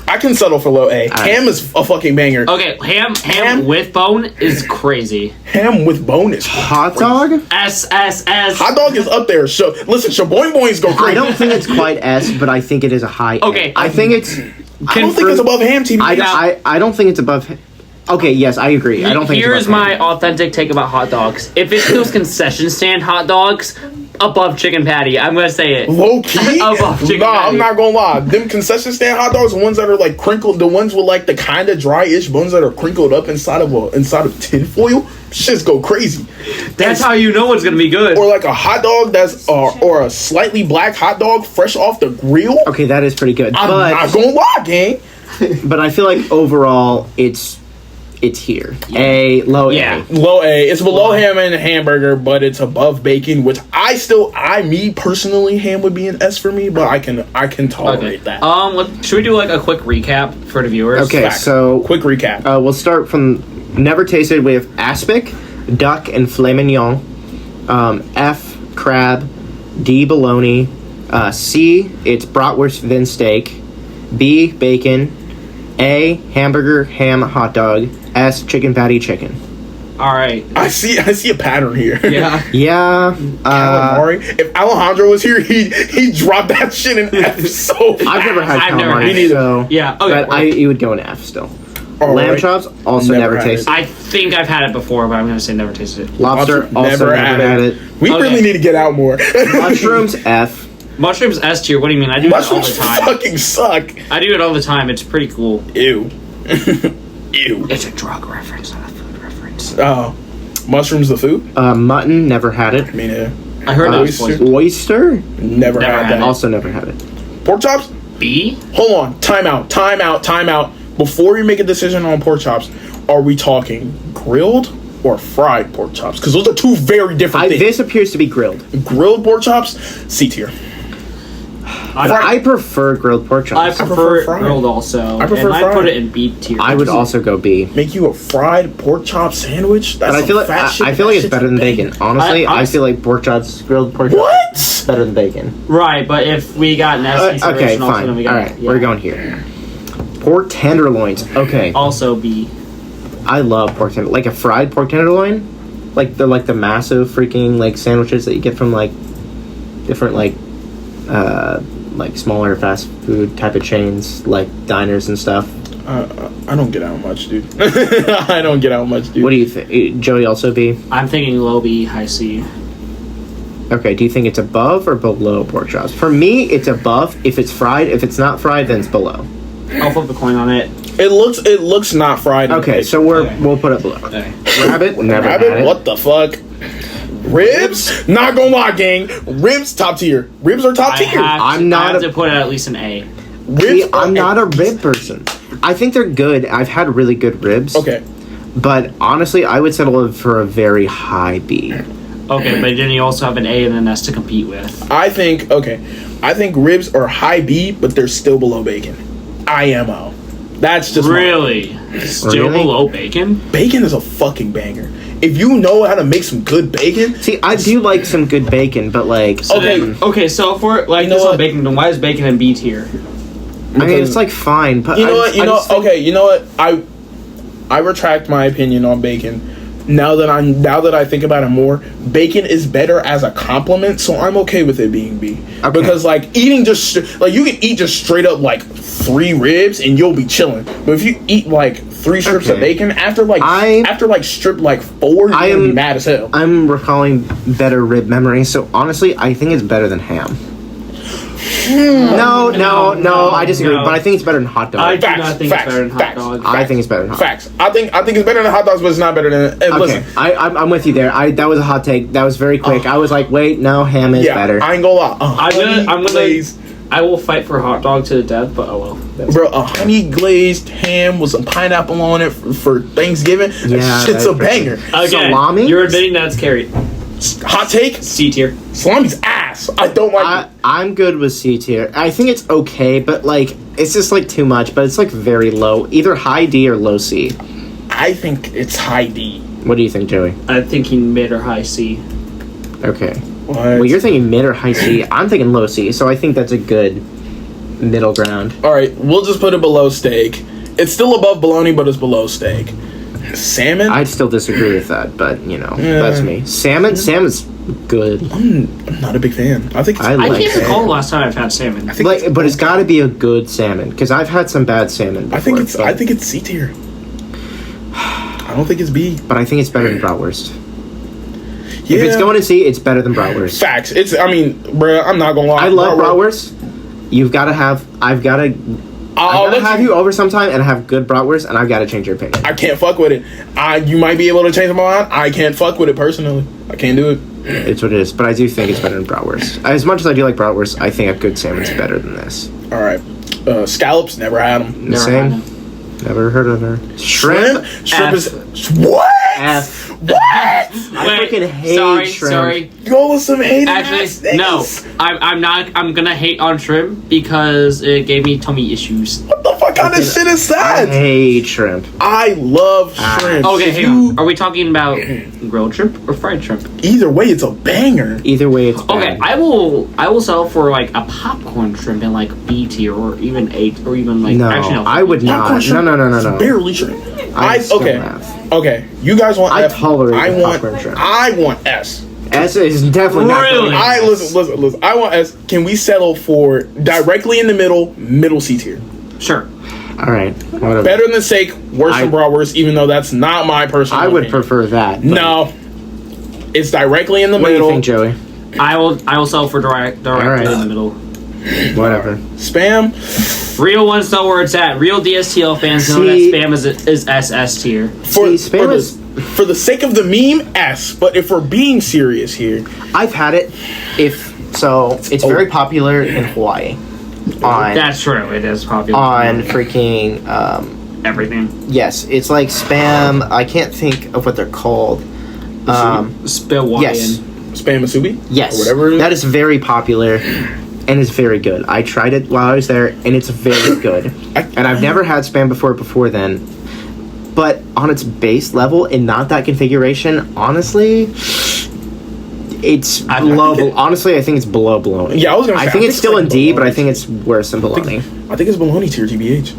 I can settle for low A. Ham is a fucking banger. Okay, ham with bone is crazy. Ham with bone is Hot dog? S. Hot dog is up there. Listen, shaboing boings go crazy. I don't think it's quite S, but I think it is a high. Okay. A. I think it's. I don't think it's above ham TV. I don't think it's above. Okay, yes, I agree. I don't think. Here's it's above my authentic take about hot dogs. If it's those concession stand hot dogs, above chicken patty. I'm gonna say it. Low key? Above chicken Nah, patty. I'm not gonna lie. Them concession stand hot dogs, the ones that are like crinkled, the ones with like the kind of dry-ish buns that are crinkled up inside of tinfoil, shits go crazy. That's how you know it's gonna be good. Or like a hot dog that's or a slightly black hot dog fresh off the grill. Okay, that is pretty good. I'm not gonna lie, gang. But I feel like overall, it's here. A, low Yeah. A. Low A. It's below ham and hamburger, but it's above bacon, which me personally, ham would be an S for me, but I can tolerate that. Should we do like a quick recap for the viewers? Okay, Fact. so Quick recap. we'll start from never tasted. We have aspic, duck, and filet mignon. F, crab. D, bologna. C, it's bratwurst thin steak. B, bacon. A, hamburger, ham, hot dog. S, chicken patty, chicken. All right. I see a pattern here. Yeah. Yeah. Calamari. If Alejandro was here, he dropped that shit in F so fast. I've never had I've never calamari, had it. so Yeah. Okay. but it would go in F still. All Lamb right. chops also Never never had tasted. I think I've had it before, but I'm gonna say never tasted it. Lobster also never had it. We Okay. really need to get out more. Mushrooms F. Mushrooms S tier. What do you mean? I do it all Mushrooms the time. fucking suck. I do it all the time. It's pretty cool. Ew. Ew. It's a drug reference, not a food reference. Oh. Mushrooms the food? Mutton never had it. I mean, I heard that was oyster? poison. Oyster never had had that. it. also never had it. Pork chops? B. Hold on. Time out. Before we make a decision on pork chops, are we talking grilled or fried pork chops? Because those are two very different things. This appears to be grilled. Grilled pork chops, C tier. I prefer grilled pork I chops. prefer fried. grilled also. I prefer and I fried. put it in B tier. I would also go B. Make you a fried pork chop sandwich? That's But I feel like some fat shit. I feel That like it's shit's better than banging. bacon. Honestly, I- I feel like pork chops, grilled pork chops, What? better than bacon. Right, but if we got an S Okay, consideration also, then fine. we All got right, we're going here. Pork tenderloins. Okay, Also B. I love pork tenderloin. Like a fried pork tenderloin, like the massive freaking like sandwiches that you get from like different like smaller fast food type of chains, like diners and stuff. I don't get out much, dude. I don't get out much, dude. What do you think, Joey? Also B. I'm thinking low B, high C. Okay, do you think it's above or below pork chops? For me, it's above. If it's fried, if it's not fried, then it's below. I'll flip a coin on it. It looks not fried. Okay, so we'll put it below. Okay. Rabbit, never had Rabbit? it. What the fuck? Ribs? Not gonna lie, gang. Ribs top tier. Ribs are top tier. I'm not I have a- to put it at least an A. Ribs See, are I'm not a rib person. I think they're good. I've had really good ribs. Okay. But honestly, I would settle for a very high B. Okay, but then you also have an A and an S to compete with. I think ribs are high B, but they're still below bacon. IMO. That's just Really? Still Really? below bacon? bacon is a fucking banger. If you know how to make some good bacon, See, I do like some good bacon, but like, Okay. Okay, so if we're like You know this on what? bacon, then why is bacon in B tier? I mean, it's like fine. But you know I what? just think- Okay, you know what? I retract my opinion on bacon. Now that I think about it more, bacon is better as a compliment, so I'm okay with it being B. Okay. Because like eating just like you can eat just straight up like 3 ribs and you'll be chilling. But if you eat like 3 strips of Okay. bacon after strip like 4, you're gonna be mad as hell. I'm recalling better rib memories, so honestly, I think it's better than ham. No, I disagree. no. But I think it's better than hot dog. I do Facts, not think facts, it's better than hot facts. dog. I think it's better than hot. Facts. I think it's better than hot dogs, but it's not better than. And Okay, listen, I'm with you there. That was a hot take. That was very quick. I was like, wait, no, ham is yeah, better. I ain't gonna lie. I'm gonna glazed, I will fight for hot dog to the death, but oh well. That's bro, a honey glazed ham with some pineapple on it for Thanksgiving. Yeah, That shit's that's a pretty banger. okay. Salami? You're admitting that's carried. Hot take: C tier. salami's ass. I don't like it. I'm good with C tier. I think it's okay, but like it's just like too much. But it's like very low, either high D or low C. I think it's high D. What do you think, Joey? I'm thinking mid or high C. Okay. What? Well, you're thinking mid or high C. I'm thinking low C. So I think that's a good middle ground. All right, we'll just put it below steak. It's still above bologna, but it's below steak. Salmon. I'd still disagree with that, but you know, that's me. Salmon's good. I'm not a big fan. I think it's, I I like can't salmon. recall the last time I've had salmon. I think Like, but it's got to be a good salmon because I've had some bad salmon. Before, I think but, it's C tier. I don't think it's B. but I think it's better than bratwurst. If it's going to C, it's better than bratwurst. Facts. I mean, bruh, I'm not gonna lie. I love bratwurst. You've got to have. I've got to have you over sometime and have good bratwurst, and I've got to change your opinion. I can't fuck with it. You might be able to change my mind. I can't fuck with it personally. I can't do it. It's what it is, but I do think it's better than bratwurst. As much as I do like bratwurst, I think a good salmon's better than this. All right. Scallops, never had them. Same. Never heard of her. Shrimp is what? F. What? I freaking hate shrimp. Sorry. Go with some hating Actually, no. I'm not. I'm gonna hate on shrimp because it gave me tummy issues. What the fuck kind of shit is that? I hate shrimp. I love shrimp. Okay, hang on. Are we talking about grilled shrimp or fried shrimp? Either way, it's a banger. Either way, it's bad. Okay, I will settle for like a popcorn shrimp in like B tier or even A or even like. No, actually, no, I would not. No. Barely shrimp. Okay. Okay, you guys want F. Tolerate popcorn shrimp. I want S. S is definitely not. Really? Listen. I want S. Can we settle for directly in the middle C tier? Sure. All right. Whatever. Better than the steak, worse than bratwurst, even though that's not my personal I would opinion. prefer that. No. It's directly in the What middle. do you think, Joey? I will settle for directly right. in the middle. Whatever. Spam. Real ones know where it's at. Real DSTL fans know that spam is SS tier. For the sake of the meme, S. But if we're being serious here, I've had it. It's very popular in Hawaii. That's true. It is popular on freaking everything. Yes, it's like spam. I can't think of what they're called. Spam. Yes, spam musubi. Yes, or whatever. That is very popular. And it's very good. I tried it while I was there, and it's very good. And I've never had spam before then. But on its base level, and not that configuration, honestly, it's below. Honestly, I think it's below bologna. Yeah, I was gonna say. I think it's still in D, but I think it's worse than bologna. I think it's bologna tier, TBH.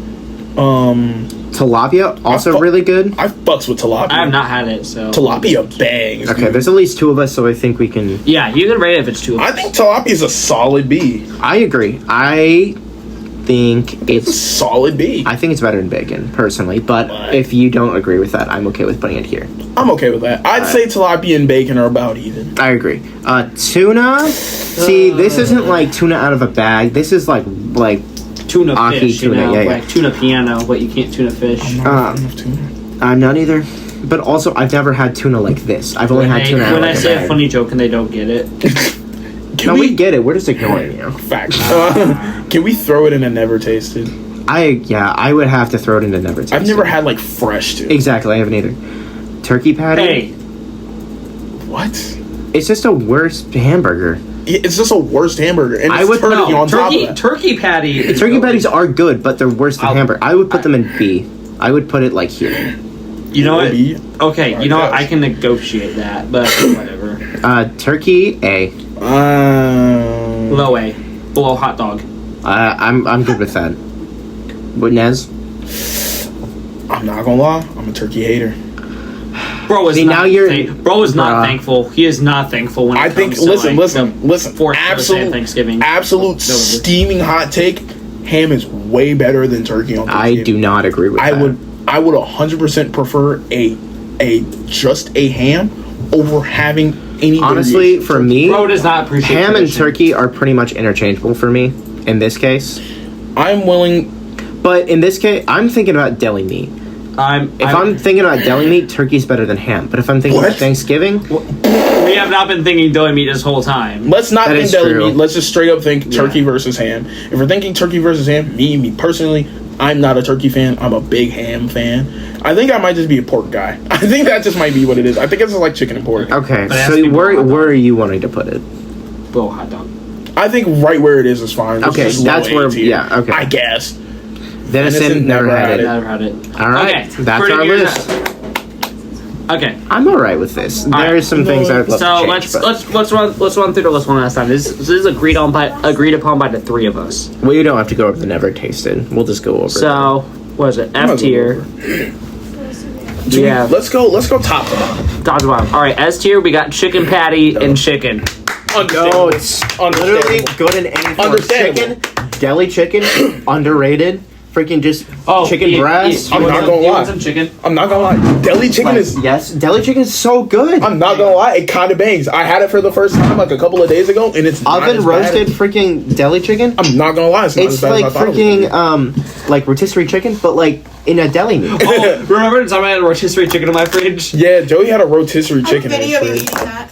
Tilapia, also really good. I fucks with tilapia. I have not had it, so tilapia bangs. Okay, there's at least two of us, so I think we can. Yeah, you can rate it if it's two of us. I think tilapia is a solid B. I agree. I think it's a solid B. I think it's better than bacon, personally. But if you don't agree with that, I'm okay with putting it here. I'm okay with that. I'd say tilapia and bacon are about even. I agree. Tuna. See, this isn't like tuna out of a bag. This is like tuna Aki fish, tuna, you know, yeah. like tuna piano, but you can't tuna fish. I'm not either. But also, I've never had tuna like this. I've only had tuna. When I say a funny joke and they don't get it. We get it. We're just ignoring you. Fact. Can we throw it in a never tasted? I would have to throw it into never tasted. I've never had like fresh tuna. Exactly, I haven't either. Turkey patty. Hey. What? It's just a worse hamburger. It's just a worst hamburger, and I would turkey on top of that. Turkey patty. Turkey patties are good, but they're worse than hamburger. I would put them in B. I would put it like here. You know what? B? Okay, you know what? I can negotiate that, but whatever. Turkey A. Low A, below hot dog. I'm good with that. What, Nez? I'm not gonna lie, I'm a turkey hater. Bro is not thankful. He is not thankful when it comes to listen. Thanksgiving. Absolute steaming hot take. Ham is way better than turkey on Thanksgiving. I do not agree with that. I would 100% prefer just a ham over having any. Honestly, for me, Bro does not appreciate ham and turkey are pretty much interchangeable for me in this case. I'm willing, but in this case, I'm thinking about deli meat. If I'm thinking about deli meat, turkey's better than ham. But if I'm thinking about Thanksgiving, we have not been thinking deli meat this whole time. Let's not think deli meat. Let's just straight up think turkey versus ham. If we're thinking turkey versus ham, me personally, I'm not a turkey fan. I'm a big ham fan. I think I might just be a pork guy. I think that just might be what it is. I think it's just like chicken and pork. Okay, so where are you wanting to put it? Below hot dog. I think right where it is fine. Okay, that's where. Yeah. Okay. I guess. Venison, never had it. Never had it. All right, okay, that's our list. Okay, I'm all right with this. There's some things I'd love to change. let's run through the list one last time. This is agreed upon by the three of us. Well, you don't have to go over the never tasted. We'll just go over. So what is it? F tier. Yeah. Let's go top to bottom. Top to bottom. All right, S tier. We got chicken patty and chicken. No, it's literally good in any form. Chicken, deli chicken, underrated. freaking just Oh, chicken breast. I'm not gonna lie. Some chicken. I'm not gonna lie. Deli chicken Like, is. yes, deli chicken is so good. I'm not gonna lie. It kind of bangs. I had it for the first time like a couple of days ago, and it's not Oven as roasted bad. freaking deli chicken. I'm not gonna lie. It's not as It's bad like as I thought it was. freaking like rotisserie chicken, but like in a deli meat. Oh, remember the time I had a rotisserie chicken in my fridge? Yeah, Joey had a rotisserie I have a chicken in video of you his eating fridge that.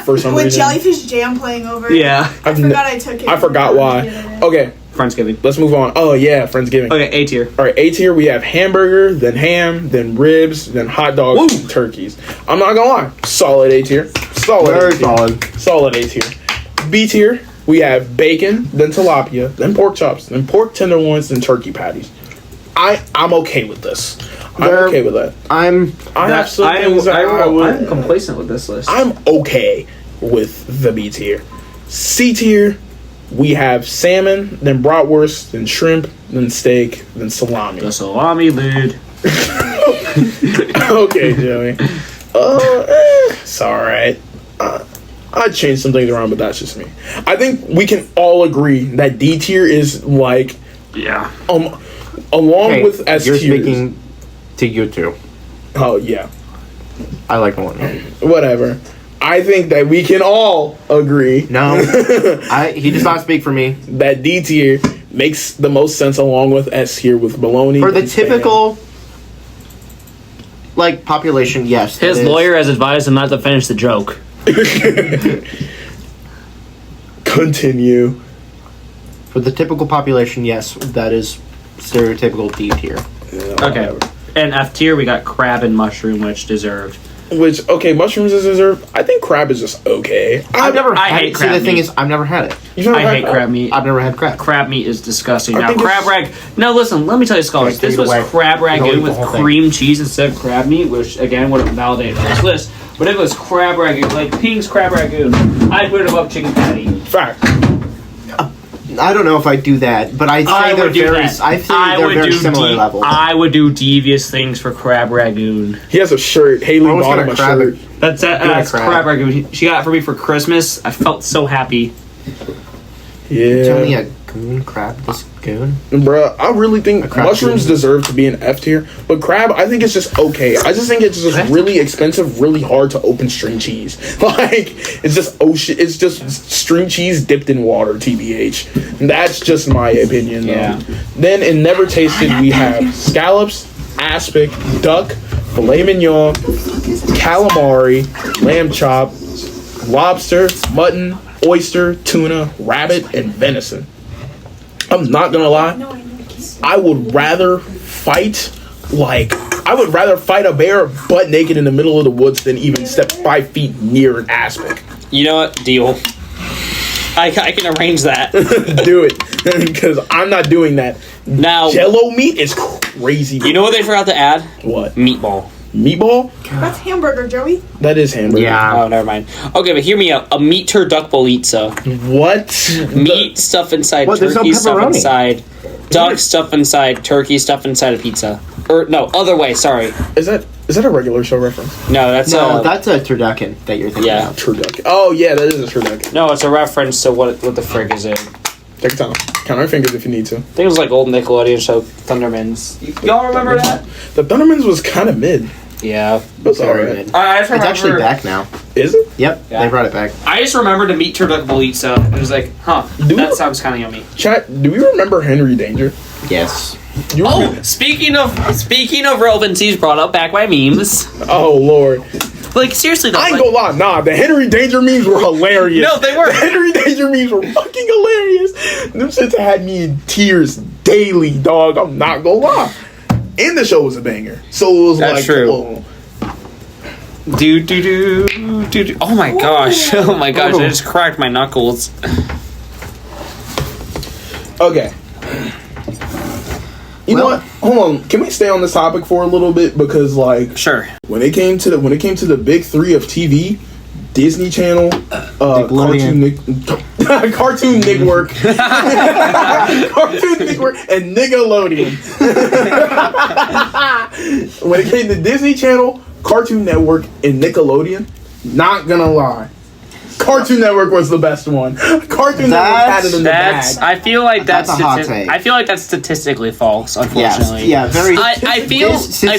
for some With reason. jellyfish jam playing over. Yeah. I forgot I took it. I forgot why. Okay, Friendsgiving. let's move on. Oh yeah, Friendsgiving. Okay, A tier. All right, A tier. We have hamburger, then ham, then ribs, then hot dogs, and turkeys. I'm not gonna lie, solid A tier. Solid. Very A tier. solid. Solid A tier. B tier. We have bacon, then tilapia, then pork chops, then pork tenderloins, then turkey patties. I'm okay with this. I'm They're- okay with that. I have some things that I would. I'm complacent with this list. I'm okay with the B tier. C tier, we have salmon, then bratwurst, then shrimp, then steak, then salami. The salami lid. Okay, Joey. It's alright. I'd change some things around, but that's just me. I think we can all agree that D tier is like, Yeah. along Hey, with S you're tiers. speaking to you two. Oh, yeah. I like the one. Whatever. I think that we can all agree No, he does not speak for me. that D tier makes the most sense along with S tier with bologna. For the and spam. typical like population, yes. His that is. lawyer has advised him not to finish the joke. Continue. For the typical population, yes, that is stereotypical D tier. Okay. And F tier, we got crab and mushroom, which deserved. Which, okay, mushrooms is reserved. I think crab is just okay. I've never I had hate it. See, crab the thing meat. is, I've never had it. You've never I had hate crab meat. I've never had crab. Crab meat is disgusting. I Now, think crab rag. No, listen, let me tell you, scholars. Okay, This take it was away. crab Don't eat ragout the with whole thing. cream cheese instead of crab meat, which, again, would have validated this list. But if it was crab ragout, like Ping's crab ragout, I'd put it above chicken patty. Fact. I don't know if I do that, but I'd say they're would do very. that. I think they're would very do similar levels. I would do devious things for crab ragout. He has a shirt. Haley What bought him a kind of shirt. That's crab. crab ragout. She got it for me for Christmas. I felt so happy. Yeah. Tell me a goon crab. This goon. Bruh, I really think crab mushrooms too. deserve to be an F tier, but crab, I think it's just okay. I just think it's just really expensive, really hard to open string cheese. Like, it's just ocean, it's just string cheese dipped in water, TBH. And that's just my opinion, though. Yeah. Then in Never Tasted, we have scallops, aspic, duck, filet mignon, calamari, lamb chop, lobster, mutton, oyster, tuna, rabbit, and venison. I'm not gonna lie. No, I know. I would rather fight a bear butt naked in the middle of the woods than even step 5 feet near an aspic. You know what? Deal. I can arrange that. Do it, because I'm not doing that. Now, Jello meat is crazy. you know what they forgot to add? what? Meatball. Meatball? That's hamburger, Joey. That is hamburger. Yeah. Oh, never mind. Okay, but hear me out. A meat turduckbolitza. What? Meat stuff inside What, there's no turkey, stuff pepperoni? inside duck, stuff inside turkey, stuff inside a pizza. Or no, other way. Sorry. Is that a regular show reference? No, that's No, that's a turducken that you're thinking Yeah. of. Turducken. Oh yeah, that is a turducken. no, it's a reference to what the frick is it? Take your time. Count our fingers if you need to. I think it was like old Nickelodeon show Thundermans. Y'all remember that? The Thundermans was kind of mid. Yeah. That's Very alright. good. I just It's remember. actually back now. Is it? Yep, Yeah. they brought it back. I just remembered a meat turduckbolitza. It was like, huh? Do that we- sounds kind of yummy. Chat. Do we remember Henry Danger? Yes. You Oh, remember- speaking of relevancies brought up back by memes. Oh Lord. Like seriously though. I ain't like- gonna lie, nah, the Henry Danger memes were hilarious. No, they were. The Henry Danger memes were fucking hilarious. Them shits had me in tears daily, dog. I'm not gonna lie. And the show was a banger. So it was That's like, true. oh. Do. Oh my gosh. Oh my gosh. I just cracked my knuckles. Okay. You know what? Hold on. Can we stay on this topic for a little bit? Because like Sure. when it came to the big three of TV, Disney Channel, Cartoon Cartoon Network, Cartoon Network, and Nickelodeon. When it came to Disney Channel, Cartoon Network, and Nickelodeon, not gonna lie, Cartoon Network was the best one. Cartoon Network had it in the That's. bag. I feel like that's. That's a hot take. I feel like that's statistically false. Yes. Unfortunately. Yeah. Very. I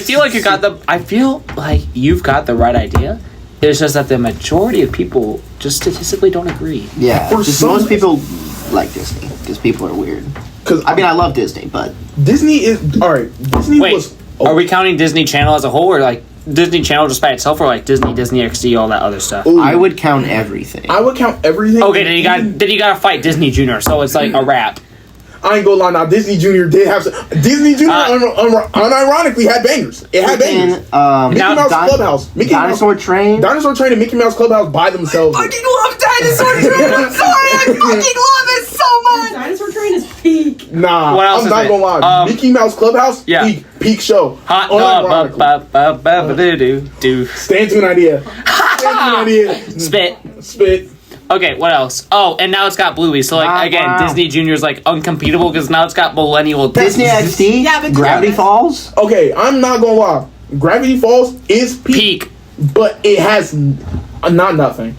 feel like you got the. I feel like you've got the right idea. It's just that the majority of people just statistically don't agree. Yeah. For Just some most reason- people like Disney because people are weird. Because I mean, I love Disney, but Disney is alright. Disney Wait, was. are we counting Disney Channel as a whole, or like Disney Channel just by itself, or like Disney XD, all that other stuff? Ooh, I would count everything. I would count everything. Okay, then you got to fight Disney Junior, so it's like a wrap. I ain't gonna lie. Now Disney Junior did have some. Disney Junior unironically had bangers. It had bangers. Mickey Mouse Clubhouse. Dinosaur Train. Dinosaur Train and Mickey Mouse Clubhouse by themselves. I fucking love Dinosaur Train. I'm sorry, I fucking love it so much. Dinosaur Train is peak. Nah, What else I'm is not it? gonna lie. Mickey Mouse Clubhouse, Yeah. peak show. Hot Unironically. do Stand to an idea. Stand to an idea. spit. Spit. Okay, what else? Oh, and now it's got Bluey. So like Wow, again, wow. Disney Junior's like uncompetable because now it's got millennial. Disney XD. Yeah, but Gravity yeah. Falls. Okay, I'm not gonna lie. Gravity Falls is Peak. but it has not nothing.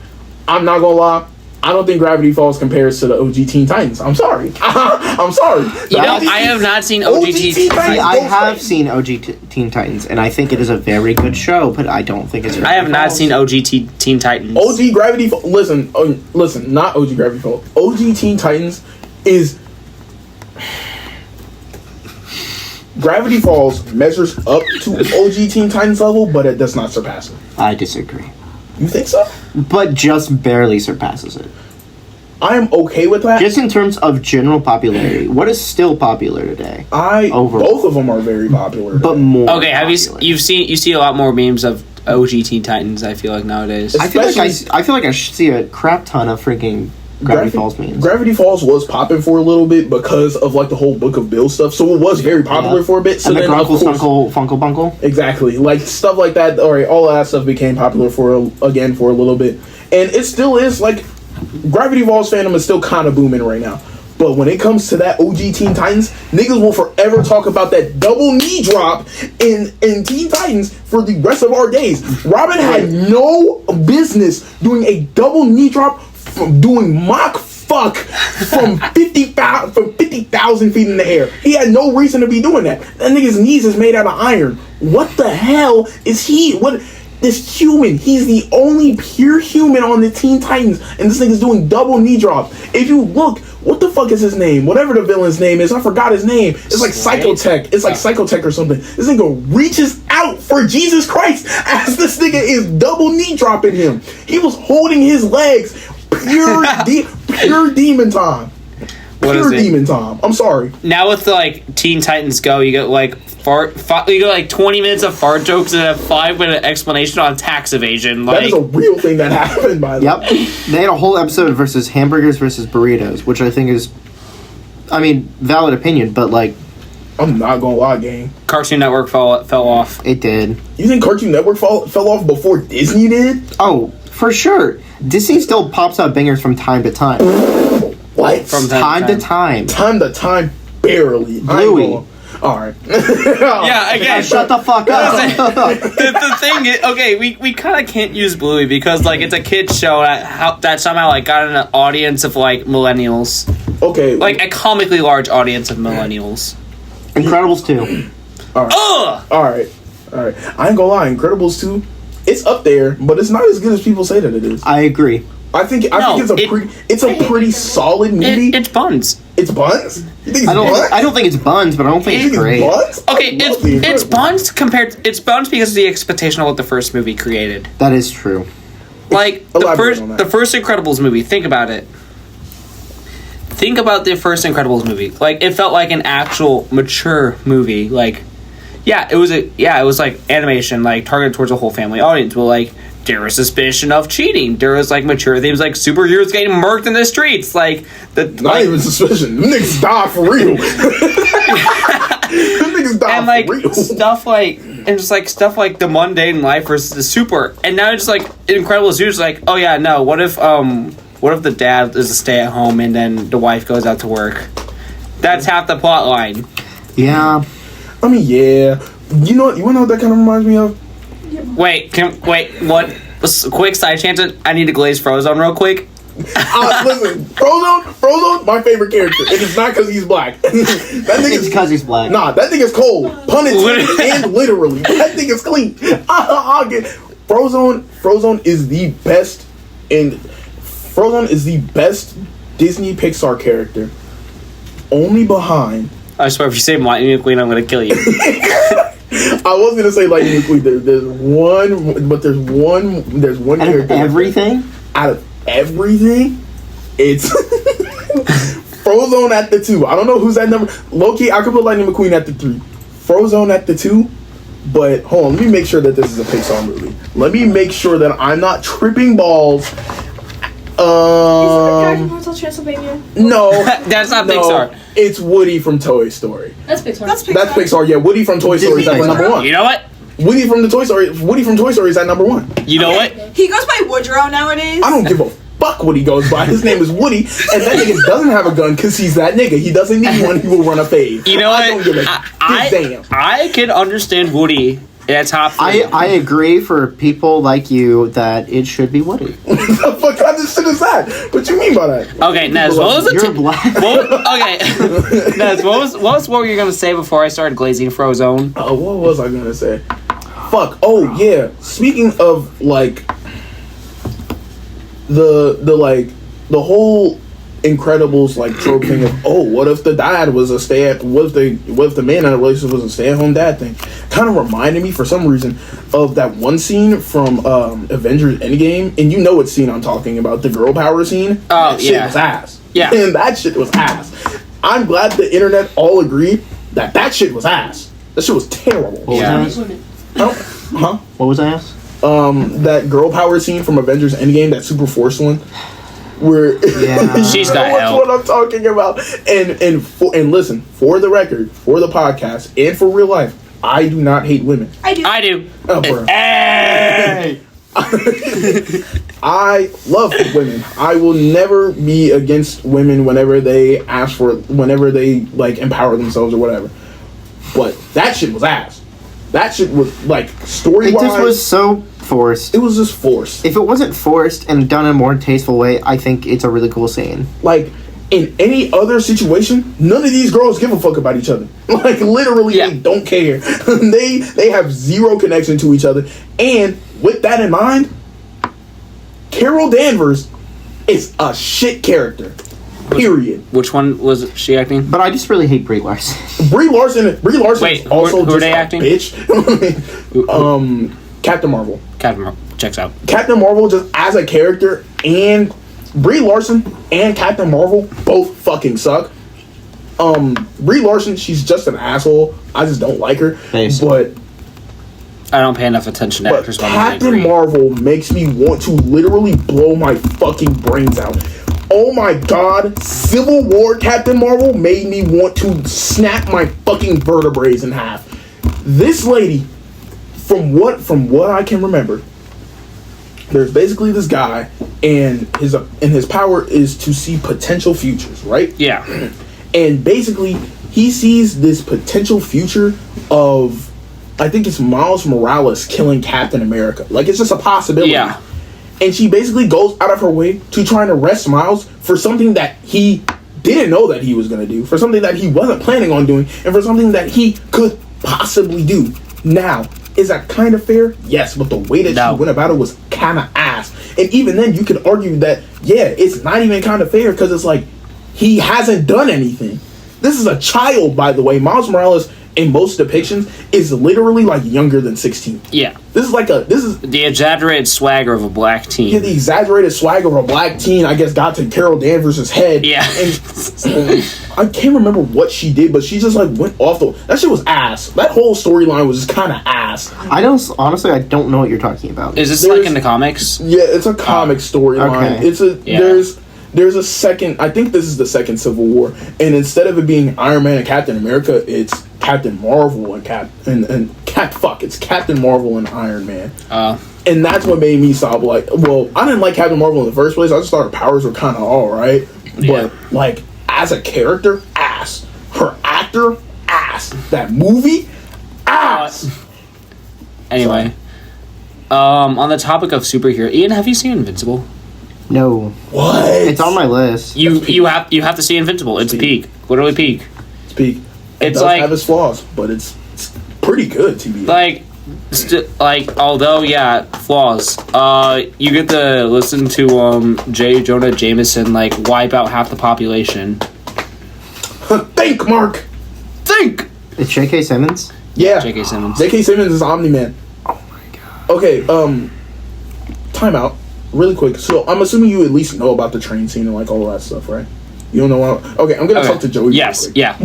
I'm not gonna lie. I don't think Gravity Falls compares to the OG Teen Titans. I'm sorry. I'm sorry. You know, I have not seen OG OGT. Teen Titans. See, I Go have straight. seen Teen Titans, and I think it is a very good show, but I don't think it's. I have not Falls. seen OGT Teen Titans. OG Gravity Falls. Listen, not OG Gravity Falls. OG Teen Titans is. Gravity Falls measures up to OG Teen Titans level, but it does not surpass it. I disagree, You think so? but just barely surpasses it. I am okay with that. Just in terms of general popularity, what is still popular today? Overall. Both of them are very popular. But more. Okay, have you popular. you see a lot more memes of OG Teen Titans? I feel like nowadays. I feel like especially- I feel like I see a crap ton of freaking Gravity Falls memes. Gravity Falls was popping for a little bit because of like the whole Book of Bill stuff. So it was very popular for a bit. So and the then of Grunkle course, Funkle Bunkle. exactly, like stuff like that. All of that stuff became popular for a little bit, and it still is like Gravity Falls fandom is still kind of booming right now. But when it comes to that OG Teen Titans, niggas will forever talk about that double knee drop in Teen Titans for the rest of our days. Robin had no business doing a double knee drop from doing mock fuck from 50,000 feet in the air. He had no reason to be doing that. That nigga's knees is made out of iron. What the hell is he? What? This human, he's the only pure human on the Teen Titans, and this nigga's doing double knee drops. If you look, what the fuck is his name? Whatever the villain's name is, I forgot his name. It's like Psychotech. It's like Psychotech or something. This nigga reaches out for Jesus Christ as this nigga is double knee dropping him. He was holding his legs. Pure demon time. What is Pure it? demon time. I'm sorry. Now with the like Teen Titans Go, you get like you get like 20 minutes of fart jokes and a 5-minute explanation on tax evasion. That Like is a real thing that happened, by the way. Yep. They had a whole episode versus hamburgers versus burritos, which I think is, I mean, valid opinion, but like I'm not gonna lie, gang. Cartoon Network fell off. it did. You think Cartoon Network fell off before Disney did? Oh, for sure. Disney still pops out bangers from time to time. What? From Time to time. time to time, barely. Bluey. Alright. Yeah, again. Shut the fuck up. the thing is, okay, we kind of can't use Bluey because like it's a kids show that somehow like got an audience of like millennials, Okay. like a comically large audience of millennials. Incredibles 2. Ugh! Alright. I ain't gonna lie, Incredibles 2, it's up there, but it's not as good as people say that it is. I agree. I think it's a pretty solid movie. It's buns. It's Buns? You think it's I Buns? don't think it's buns, but I don't think You it's think great. Buns? Okay, I love The it's Incredibles. buns it's buns because of the expectation of what the first movie created. That is true. Like Elaborate on that. the first Incredibles movie. Think about it. Think about the first Incredibles movie. Like it felt like an actual mature movie. Like, it was like animation, like targeted towards a whole family audience. But like there was suspicion of cheating. There was like mature themes, like superheroes getting murked in the streets. Like Not even suspicion. Them niggas die for real. Them niggas die and like for real. stuff like stuff like the mundane life versus the super. And now it's like Incredibles 2 is like, oh yeah, no. What if the dad is a stay at home and then the wife goes out to work? That's half the plot line. Yeah. I mean, yeah. You wanna know what that kind of reminds me of? Wait, what? quick side tangent. I need to glaze Frozone real quick. Listen, Frozone, my favorite character. And it's not because he's black. That It's because he's black. Nah, that thing is cold. Pun intended and literally. That thing is clean. I'll get Frozone. Frozone is the best, and Frozone is the best Disney Pixar character. Only behind. I swear, if you say Lightning McQueen, I'm gonna kill you. I was gonna say Lightning McQueen. There's one Out character. of everything? Out of everything, it's Frozone at the 2. I don't know who's at number. Low-key, I could put Lightning McQueen at the 3. Frozone at the 2. But hold on, let me make sure that this is a Pixar movie. Let me make sure that I'm not tripping balls. Is it the guy from Hotel Transylvania? No, That's not no, Pixar. it's Woody from Toy Story. That's Pixar. That's That's Pixar. Yeah, Woody from Toy Story is at Disney number Pixar. 1. You know what? Woody from Toy Story is at number 1. You know what? He goes by Woodrow nowadays. I don't give a fuck what he goes by. His name is Woody, and that nigga doesn't have a gun because he's that nigga. He doesn't need one. He will run a fade. You know I don't what? give a damn. I can understand Woody at top 3. I agree for people like you that it should be Woody. The fuck kind of shit is that? What you mean by that? Okay, Nez, what was You're black. okay, Nez, what were you gonna say before I started glazing Frozone? What was I gonna say? Fuck. Oh yeah. Speaking of like the whole Incredibles like trope thing of what if the dad was a what if the man in a relationship was a stay-at-home dad thing kind of reminded me for some reason of that one scene from Avengers Endgame, and you know what scene I'm talking about, the girl power scene. Oh, That shit yeah. was ass. Yeah. And that shit was ass. I'm glad the internet all agreed that shit was ass. That shit was terrible. What Yeah. was I asked? Huh? What was I asked? That girl power scene from Avengers Endgame, that super force one, where Yeah. She's got that's help. what I'm talking about. And listen, for the record, for the podcast, and for real life, I do not hate women. I do. I do. Oh, bro. Hey! I love women. I will never be against women whenever they like empower themselves or whatever. But that shit was ass. That shit was like story It wise. just was so forced. It was just forced. If it wasn't forced and done in a more tasteful way, I think it's a really cool scene. Like in any other situation, none of these girls give a fuck about each other. Like literally, Yeah. they don't care. they have zero connection to each other. And with that in mind, Carol Danvers is a shit character. Period. Which one was she acting? But I just really hate Brie Larson. Brie Larson Wait, is also who are just they a acting? bitch. Captain Marvel. Captain Marvel checks out. Captain Marvel just as a character, and Brie Larson and Captain Marvel both fucking suck. Brie Larson, she's just an asshole. I just don't like her. Basically. But I don't pay enough attention to But actors. But Captain Marvel makes me want to literally blow my fucking brains out. Oh my god, Civil War Captain Marvel made me want to snap my fucking vertebrae in half. This lady, from what I can remember, there's basically this guy, and his power is to see potential futures, right? Yeah. And basically, he sees this potential future of, I think it's Miles Morales killing Captain America. Like, it's just a possibility. Yeah. And she basically goes out of her way to try and arrest Miles for something that he didn't know that he was going to do, for something that he wasn't planning on doing, and for something that he could possibly do. Now, is that kind of fair? Yes, but the way that she went about it was kind of ass. And even then, you could argue that, yeah, it's not even kind of fair because it's like, he hasn't done anything. This is a child, by the way. Miles Morales, in most depictions, is literally like younger than 16. Yeah. This is the exaggerated swagger of a black teen. Yeah, the exaggerated swagger of a black teen, I guess, got to Carol Danvers' head. Yeah. And I can't remember what she did, but she just like went off the. That shit was ass. That whole storyline was just kind of ass. I don't know what you're talking about. Is this like in the comics? Yeah, it's a comic storyline. Okay. It's a there's a second. I think this is the second Civil War, and instead of it being Iron Man and Captain America, it's Captain Marvel and it's Captain Marvel and Iron Man. And that's what made me stop. Like, well, I didn't like Captain Marvel in the first place. I just thought her powers were kind of all right, but like as a character, ass. Her actor, ass. That movie, ass. Anyway, On the topic of superhero, Ian, have you seen Invincible? No. What? It's on my list. You have to see Invincible. It's peak, literally peak. It's peak. It It's does like have its flaws, but it's pretty good. TBA. like although flaws. You get to listen to J. Jonah Jameson like wipe out half the population. Think, Mark. Think. It's J.K. Simmons. Yeah. J.K. Simmons. J.K. Simmons is Omni-Man. Oh my god. Okay, time out. Really quick. So, I'm assuming you at least know about the train scene and, like, all that stuff, right? You don't know what... Okay, I'm gonna talk to Joey Yes, real quick. yeah.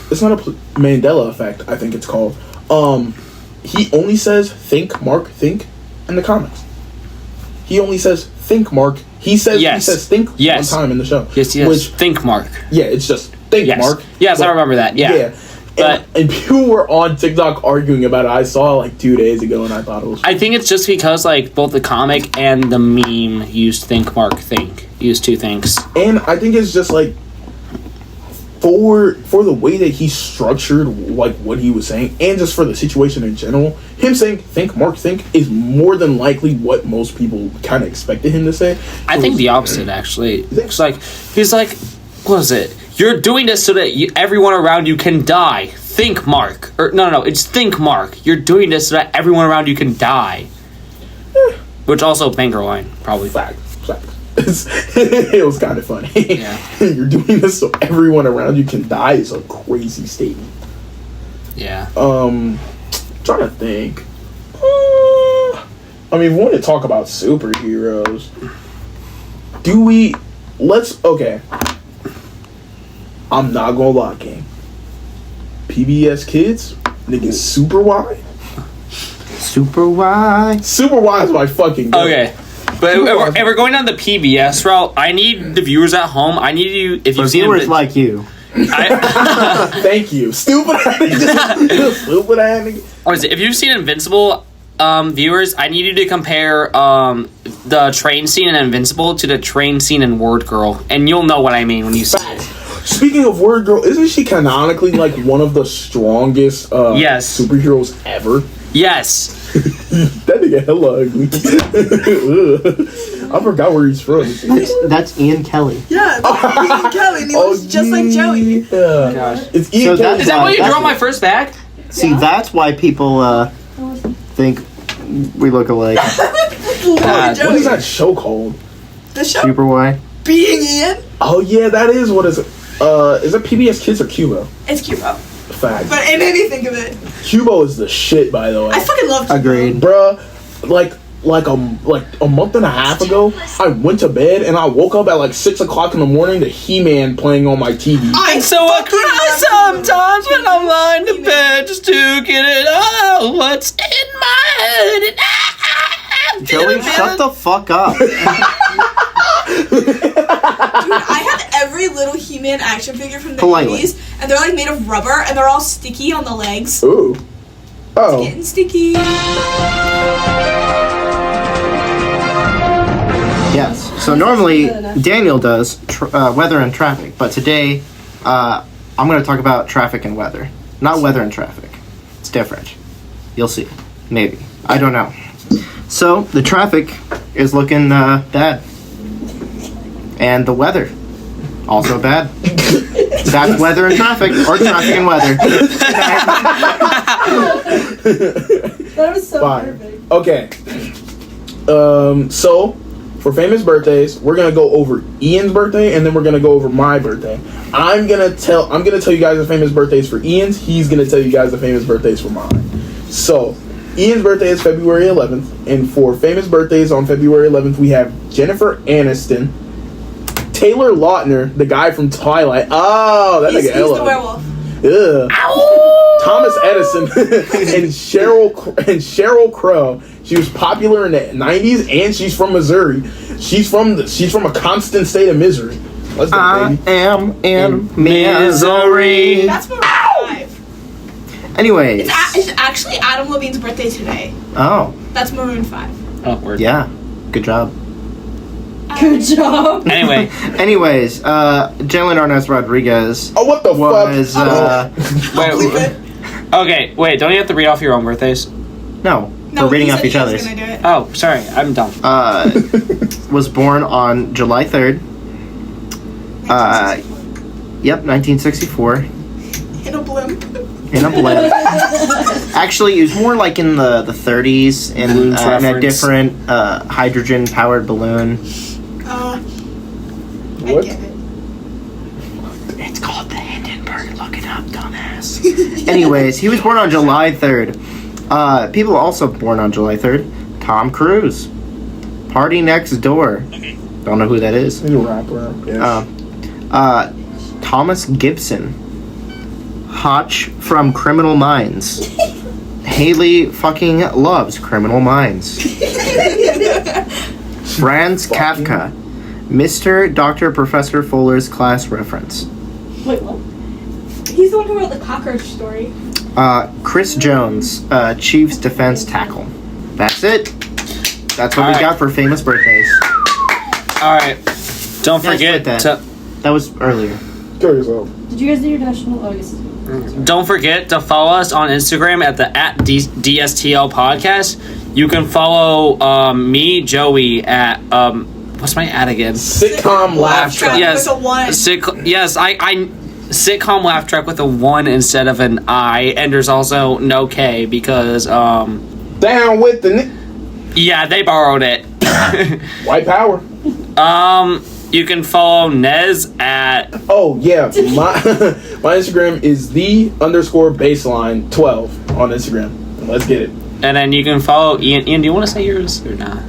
It's not a Mandela effect, I think it's called. He only says, think, Mark, think, in the comics. He only says, think, Mark. He says think one time in the show. Yes, think, Mark. Yeah, it's just think, Mark. Yes, but, I remember that, yeah. And people were on TikTok arguing about it. I saw it like 2 days ago, and I thought it was... I think it's just because, like, both the comic and the meme used think, Mark, think. Used two things. And I think it's just, like, for the way that he structured, like, what he was saying, and just for the situation in general, him saying, think, Mark, think, is more than likely what most people kind of expected him to say. I think the opposite, actually. think It's like, he's like, what is it? You're doing this so that everyone around you can die. Think, Mark. Or, no, it's think, Mark. You're doing this so that everyone around you can die. Which also, banger line, probably. Fact. It was kind of funny. Yeah. You're doing this so everyone around you can die is a crazy statement. Yeah. Trying to think. I mean, if we want to talk about superheroes, okay. I'm not gonna lie, gang. PBS Kids, niggas super wide. Super wide. Super wide is my fucking goat. Okay. But if we're going down the PBS route, I need the viewers at home. I need you, if For you've seen viewers like you. Thank you. Stupid ass nigga. Stupid ass nigga. What is it? If you've seen Invincible, viewers, I need you to compare the train scene in Invincible to the train scene in Word Girl, and you'll know what I mean when you see it. Speaking of Word Girl, isn't she canonically like one of the strongest Yes. superheroes ever? Yes. That nigga hella ugly. I forgot where he's from. That's Ian Kelly. Yeah, that's Ian Kelly, and he looks just like Joey. Yeah. Gosh. It's Ian So Kelly. Is that why you That's drew it. my first back? See, that's why people think we look alike. God. Joey. What is that show called? The show Super wide. being Ian, Oh yeah, that is what is it? Is it PBS Kids or Cubo? it's Cubo. Fact. But it made me think of it. Cubo is the shit, by the way. I fucking love Cubo. Agreed. Bruh, like a month and a half ago, I went to bed and I woke up at like 6 o'clock in the morning to He-Man playing on my TV. And so I cry sometimes when I'm lying to bed just to get it out what's in my head. And I'm Joey, feeling shut the fuck up. Dude, I have every little He-Man action figure from the Politely. 80s, and they're like made of rubber, and they're all sticky on the legs. Ooh. Oh. Getting sticky. Yes. So normally Daniel does weather and traffic, but today I'm going to talk about traffic and weather. Not weather and traffic. It's different. You'll see. Maybe. I don't know. So the traffic is looking bad. And the weather also bad. That's weather and traffic, or traffic and weather. That was so Fine. perfect. Okay. So for famous birthdays, we're gonna go over Ian's birthday, and then we're gonna go over my birthday. I'm gonna tell you guys the famous birthdays for Ian's. He's gonna tell you guys the famous birthdays for mine. So Ian's birthday is February 11th, and for famous birthdays on February 11th, we have Jennifer Aniston, Taylor Lautner, the guy from Twilight. Oh, that He's nigga the Ella. werewolf. Ugh. Thomas Edison and Cheryl Crow. She was popular in the 90s, and she's from Missouri. She's from a constant state of misery. Let's go, I baby. am in misery. That's Maroon 5. Anyways. It's actually Adam Levine's birthday today. Oh, That's Maroon 5. Oh, word. yeah. Good job. Good job. Anyway, Anyways, Jalen Arnaz Rodriguez Oh, what the was fuck? wait, Believe it. Okay, wait. Don't you have to read off your own birthdays? No, No, we're reading he off said each he was other's. gonna do it. Oh, sorry. I'm dumb. Was born on July 3rd. 1964. In a blimp. In a blimp. Actually, it was more like in the 30s in a reference. different hydrogen-powered balloon. What? I get it. It's called the Hindenburg. Look it up, dumbass. Anyways, he was born on July 3rd. People also born on July 3rd. Tom Cruise. Party Next Door. Don't know who that is. He's a rapper. Yes. Thomas Gibson. Hotch from Criminal Minds. Haley fucking loves Criminal Minds. Franz Kafka. Mr. Dr. Professor Fuller's class reference. Wait, what? He's the one who wrote the cockroach story. Chris Jones, Chiefs defense tackle. That's it. That's what we Alright. got for famous birthdays. All right. Don't Nice forget birthday. to That was earlier. Kill yourself. Did you guys do your national? Oh, yes. don't forget to follow us on Instagram at the @DSTL podcast. You can follow me, Joey, at what's my ad again? Sitcom laugh track. Yes. With a 1. Yes, I sitcom laugh track with a 1 instead of an I, and there's also no K because Down with the yeah, they borrowed it. white power. You can follow Nez at Oh yeah, my my Instagram is the_baseline12 on Instagram. Let's get it. and then you can follow Ian. Ian, do you want to say yours or not?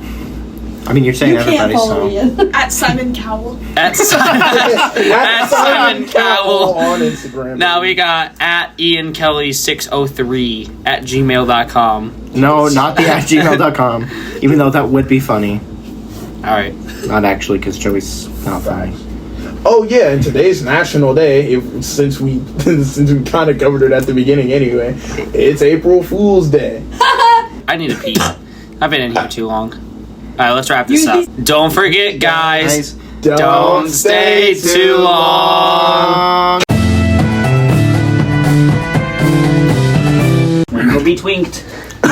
I mean, you're saying You can't everybody, follow so. Ian. At Simon Cowell. At Simon Cowell. on Instagram. Now we got at Ian Kelly 603 at gmail.com. No, not the @gmail.com. Even though that would be funny. All right. Not actually, because Joey's not funny. Oh yeah, and today's National Day. Since we kind of covered it at the beginning anyway, it's April Fool's Day. I need to pee. I've been in here too long. All right, let's wrap this up. Don't forget, guys. Don't stay too long. We'll be twinked. I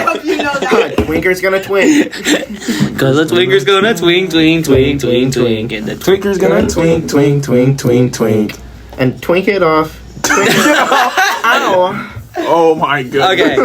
hope you know that. Twinker's gonna twink. Cause the twinker's gonna twink, twink, twink, twink, twink. And the Twinker's gonna twink, twink, twink, twink, twink. And twink it off. Twink it off. Ow. Oh my god. Okay.